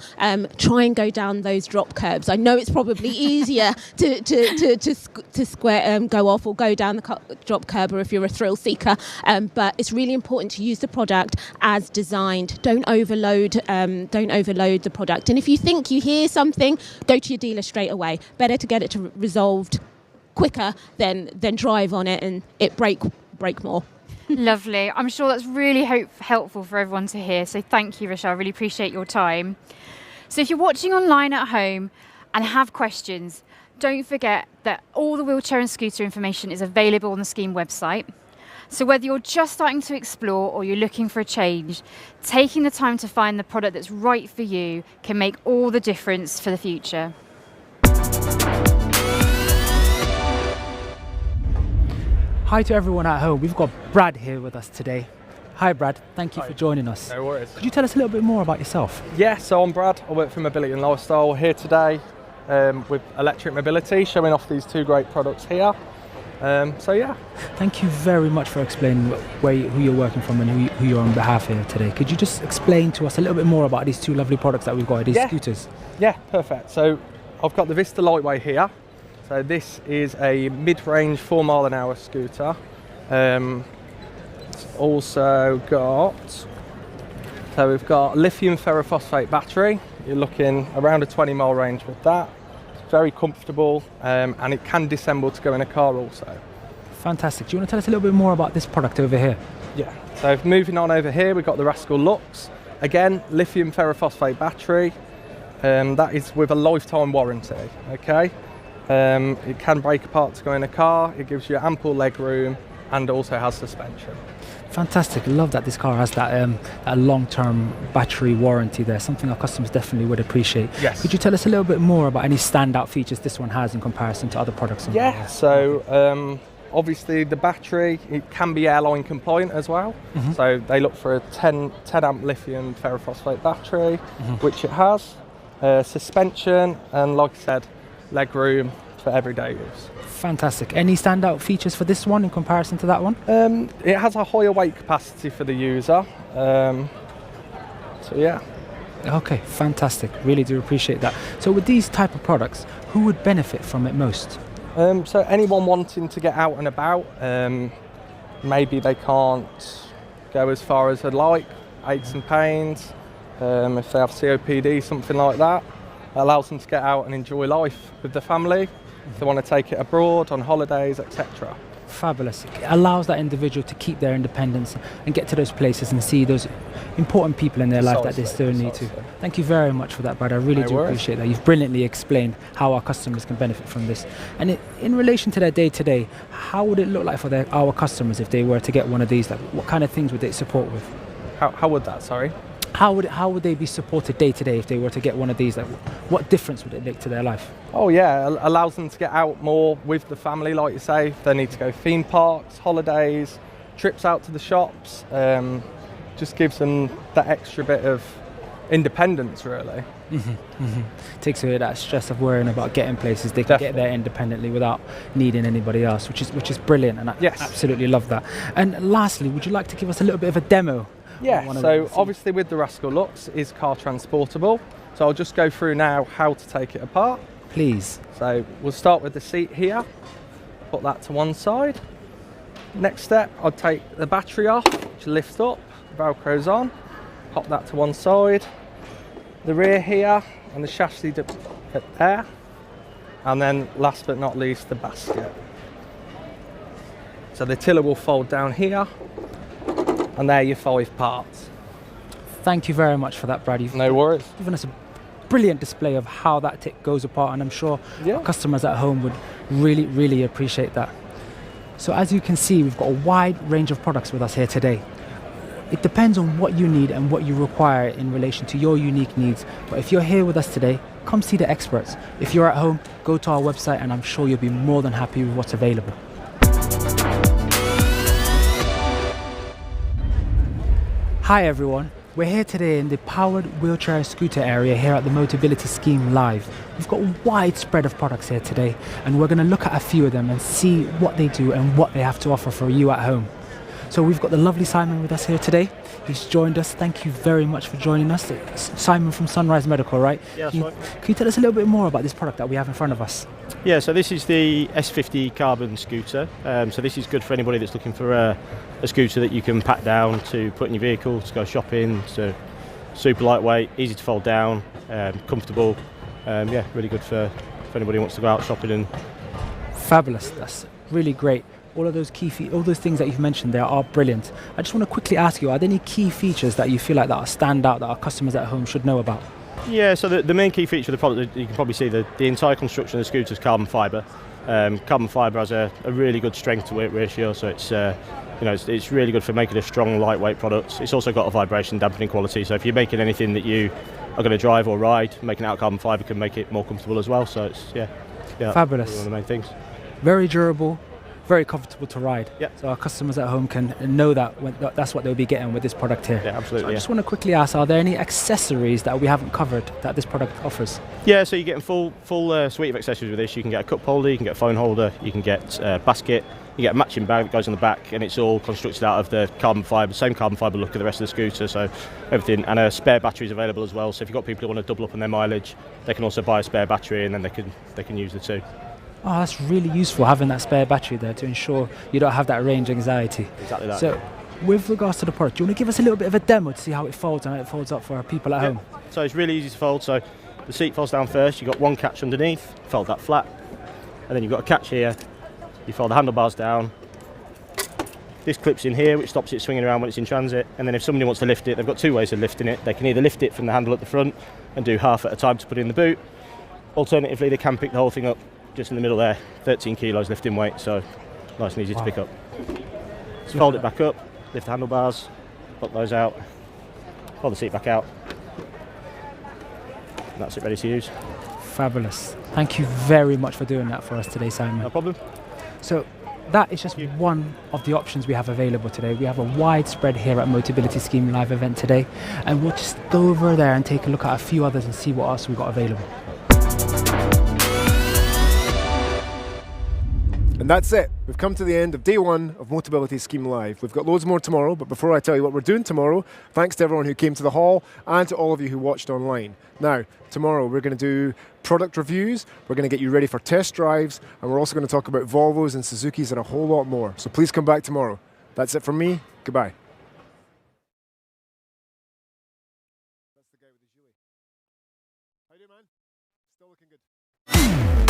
Try and go down those drop curbs. I know it's probably easier to go off or go down the drop curb, or if you're a thrill seeker. But it's really important to use the product as designed. Don't overload the product. And if you think you hear something, go to your dealer straight away. Better to get it resolved quicker than drive on it and it break more. Lovely. I'm sure that's really helpful for everyone to hear. So thank you, Rochelle. I really appreciate your time. So if you're watching online at home and have questions, don't forget that all the wheelchair and scooter information is available on the scheme website. So whether you're just starting to explore or you're looking for a change, taking the time to find the product that's right for you can make all the difference for the future. Hi to everyone at home. We've got Brad here with us today. Hi Brad, thank you for joining us. No worries. Could you tell us a little bit more about yourself? Yeah, so I'm Brad. I work for Mobility and Lifestyle. We're here today with Electric Mobility, showing off these two great products here. So yeah. Thank you very much for explaining who you're working from and who you're on behalf here today. Could you just explain to us a little bit more about these two lovely products that we've got, these scooters? Yeah, perfect. So I've got the Vista Lightweight here. So this is a mid-range 4 mile an hour scooter. It's also we've got a lithium ferrophosphate battery. You're looking around a 20 mile range with that. It's very comfortable and it can disassemble to go in a car also. Fantastic. Do you want to tell us a little bit more about this product over here? Yeah. So moving on over here, we've got the Rascal Lux. Again, lithium ferrophosphate battery. That is with a lifetime warranty. Okay. It can break apart to go in a car. It gives you ample leg room and also has suspension. Fantastic. I love that this car has that long-term battery warranty there, something our customers definitely would appreciate. Yes. Could you tell us a little bit more about any standout features this one has in comparison to other products? Yeah, so obviously the battery, it can be airline compliant as well. Mm-hmm. So they look for a 10 amp lithium ferrophosphate battery, which it has. Suspension and, like I said, leg room for everyday use. Fantastic. Any standout features for this one in comparison to that one? It has a higher weight capacity for the user. So yeah. Okay, fantastic. Really do appreciate that. So with these type of products, who would benefit from it most? So anyone wanting to get out and about, maybe they can't go as far as they'd like, aches and pains, if they have COPD, something like that. It allows them to get out and enjoy life with the family, if they want to take it abroad, on holidays, etc. Fabulous. It allows that individual to keep their independence and get to those places and see those important people in their life that they still need to. Thank you very much for that, Brad. I really do appreciate that. You've brilliantly explained how our customers can benefit from this. And in relation to their day-to-day, how would it look like for our customers if they were to get one of these? Like, what kind of things would they support with? How would that, sorry? How would they be supported day to day if they were to get one of these? Like, what difference would it make to their life? Oh yeah, it allows them to get out more with the family, like you say. If they need to go theme parks, holidays, trips out to the shops, just gives them that extra bit of independence, really. Mm-hmm, mm-hmm. Takes away that stress of worrying about getting places. They can get there independently without needing anybody else, which is brilliant, and I absolutely love that. And lastly, would you like to give us a little bit of a demo? Yeah, so obviously with the Rascal Lux is car transportable. So I'll just go through now how to take it apart. Please. So we'll start with the seat here. Put that to one side. Next step, I'd take the battery off, which lifts up, Velcro's on, pop that to one side, the rear here, and the chassis bit there, and then last but not least, the basket. So the tiller will fold down here, and there are your 5 parts. Thank you very much for that, Brad. You've No worries. given us a brilliant display of how that tick goes apart, and I'm sure our customers at home would really, really appreciate that. So as you can see, we've got a wide range of products with us here today. It depends on what you need and what you require in relation to your unique needs. But if you're here with us today, come see the experts. If you're at home, go to our website and I'm sure you'll be more than happy with what's available. Hi everyone, we're here today in the powered wheelchair scooter area here at the Motability Scheme Live. We've got a wide spread of products here today and we're going to look at a few of them and see what they do and what they have to offer for you at home. So we've got the lovely Simon with us here today. He's joined us. Thank you very much for joining us. It's Simon from Sunrise Medical, right? Yeah, that's right. Can you tell us a little bit more about this product that we have in front of us? Yeah, so this is the S50 carbon scooter. So this is good for anybody that's looking for a scooter that you can pack down to put in your vehicle, to go shopping. So super lightweight, easy to fold down, comfortable. Yeah, really good for anybody who wants to go out shopping. And fabulous. That's really great. All of those all those things that you've mentioned there are brilliant. I just want to quickly ask you, are there any key features that you feel like that stand out that our customers at home should know about? yeah, so the main key feature of the product, you can probably see the entire construction of the scooter is carbon fibre. Carbon fibre has a really good strength to weight ratio, so it's it's really good for making a strong, lightweight product. It's also got a vibration dampening quality, so if you're making anything that you are going to drive or ride, making it out of carbon fibre can make it more comfortable as well. So it's fabulous. One of the main things. Very durable, very comfortable to ride. Yeah. So our customers at home can know that that's what they'll be getting with this product here. Yeah, absolutely. So I just want to quickly ask, are there any accessories that we haven't covered that this product offers? Yeah, so you're getting full suite of accessories with this. You can get a cup holder, you can get a phone holder, you can get a basket, you get a matching bag that goes on the back, and it's all constructed out of the carbon fibre, same carbon fibre look of the rest of the scooter. So everything, and a spare battery is available as well. So if you've got people who want to double up on their mileage, they can also buy a spare battery, and then they can use the two. Oh, that's really useful having that spare battery there to ensure you don't have that range anxiety. Exactly that. So, with regards to the product, do you want to give us a little bit of a demo to see how it folds and how it folds up for our people at home? So it's really easy to fold. So the seat folds down first. You've got one catch underneath. Fold that flat, and then you've got a catch here. You fold the handlebars down. This clips in here, which stops it swinging around when it's in transit. And then if somebody wants to lift it, they've got two ways of lifting it. They can either lift it from the handle at the front and do half at a time to put in the boot. Alternatively, they can pick the whole thing up just in the middle there. 13 kilos lifting weight, so nice and easy to pick up. So fold it back up, lift the handlebars, pop those out, fold the seat back out. And that's it, ready to use. Fabulous. Thank you very much for doing that for us today, Simon. No problem. So that is just one of the options we have available today. We have a wide spread here at Motability Scheme Live event today, and we'll just go over there and take a look at a few others and see what else we've got available. And that's it. We've come to the end of day one of Motability Scheme Live. We've got loads more tomorrow, but before I tell you what we're doing tomorrow, thanks to everyone who came to the hall and to all of you who watched online. Now, tomorrow we're going to do product reviews, we're going to get you ready for test drives, and we're also going to talk about Volvos and Suzukis and a whole lot more. So please come back tomorrow. That's it from me. Goodbye. That's the guy with the gilet. How you doing, man? Still looking good.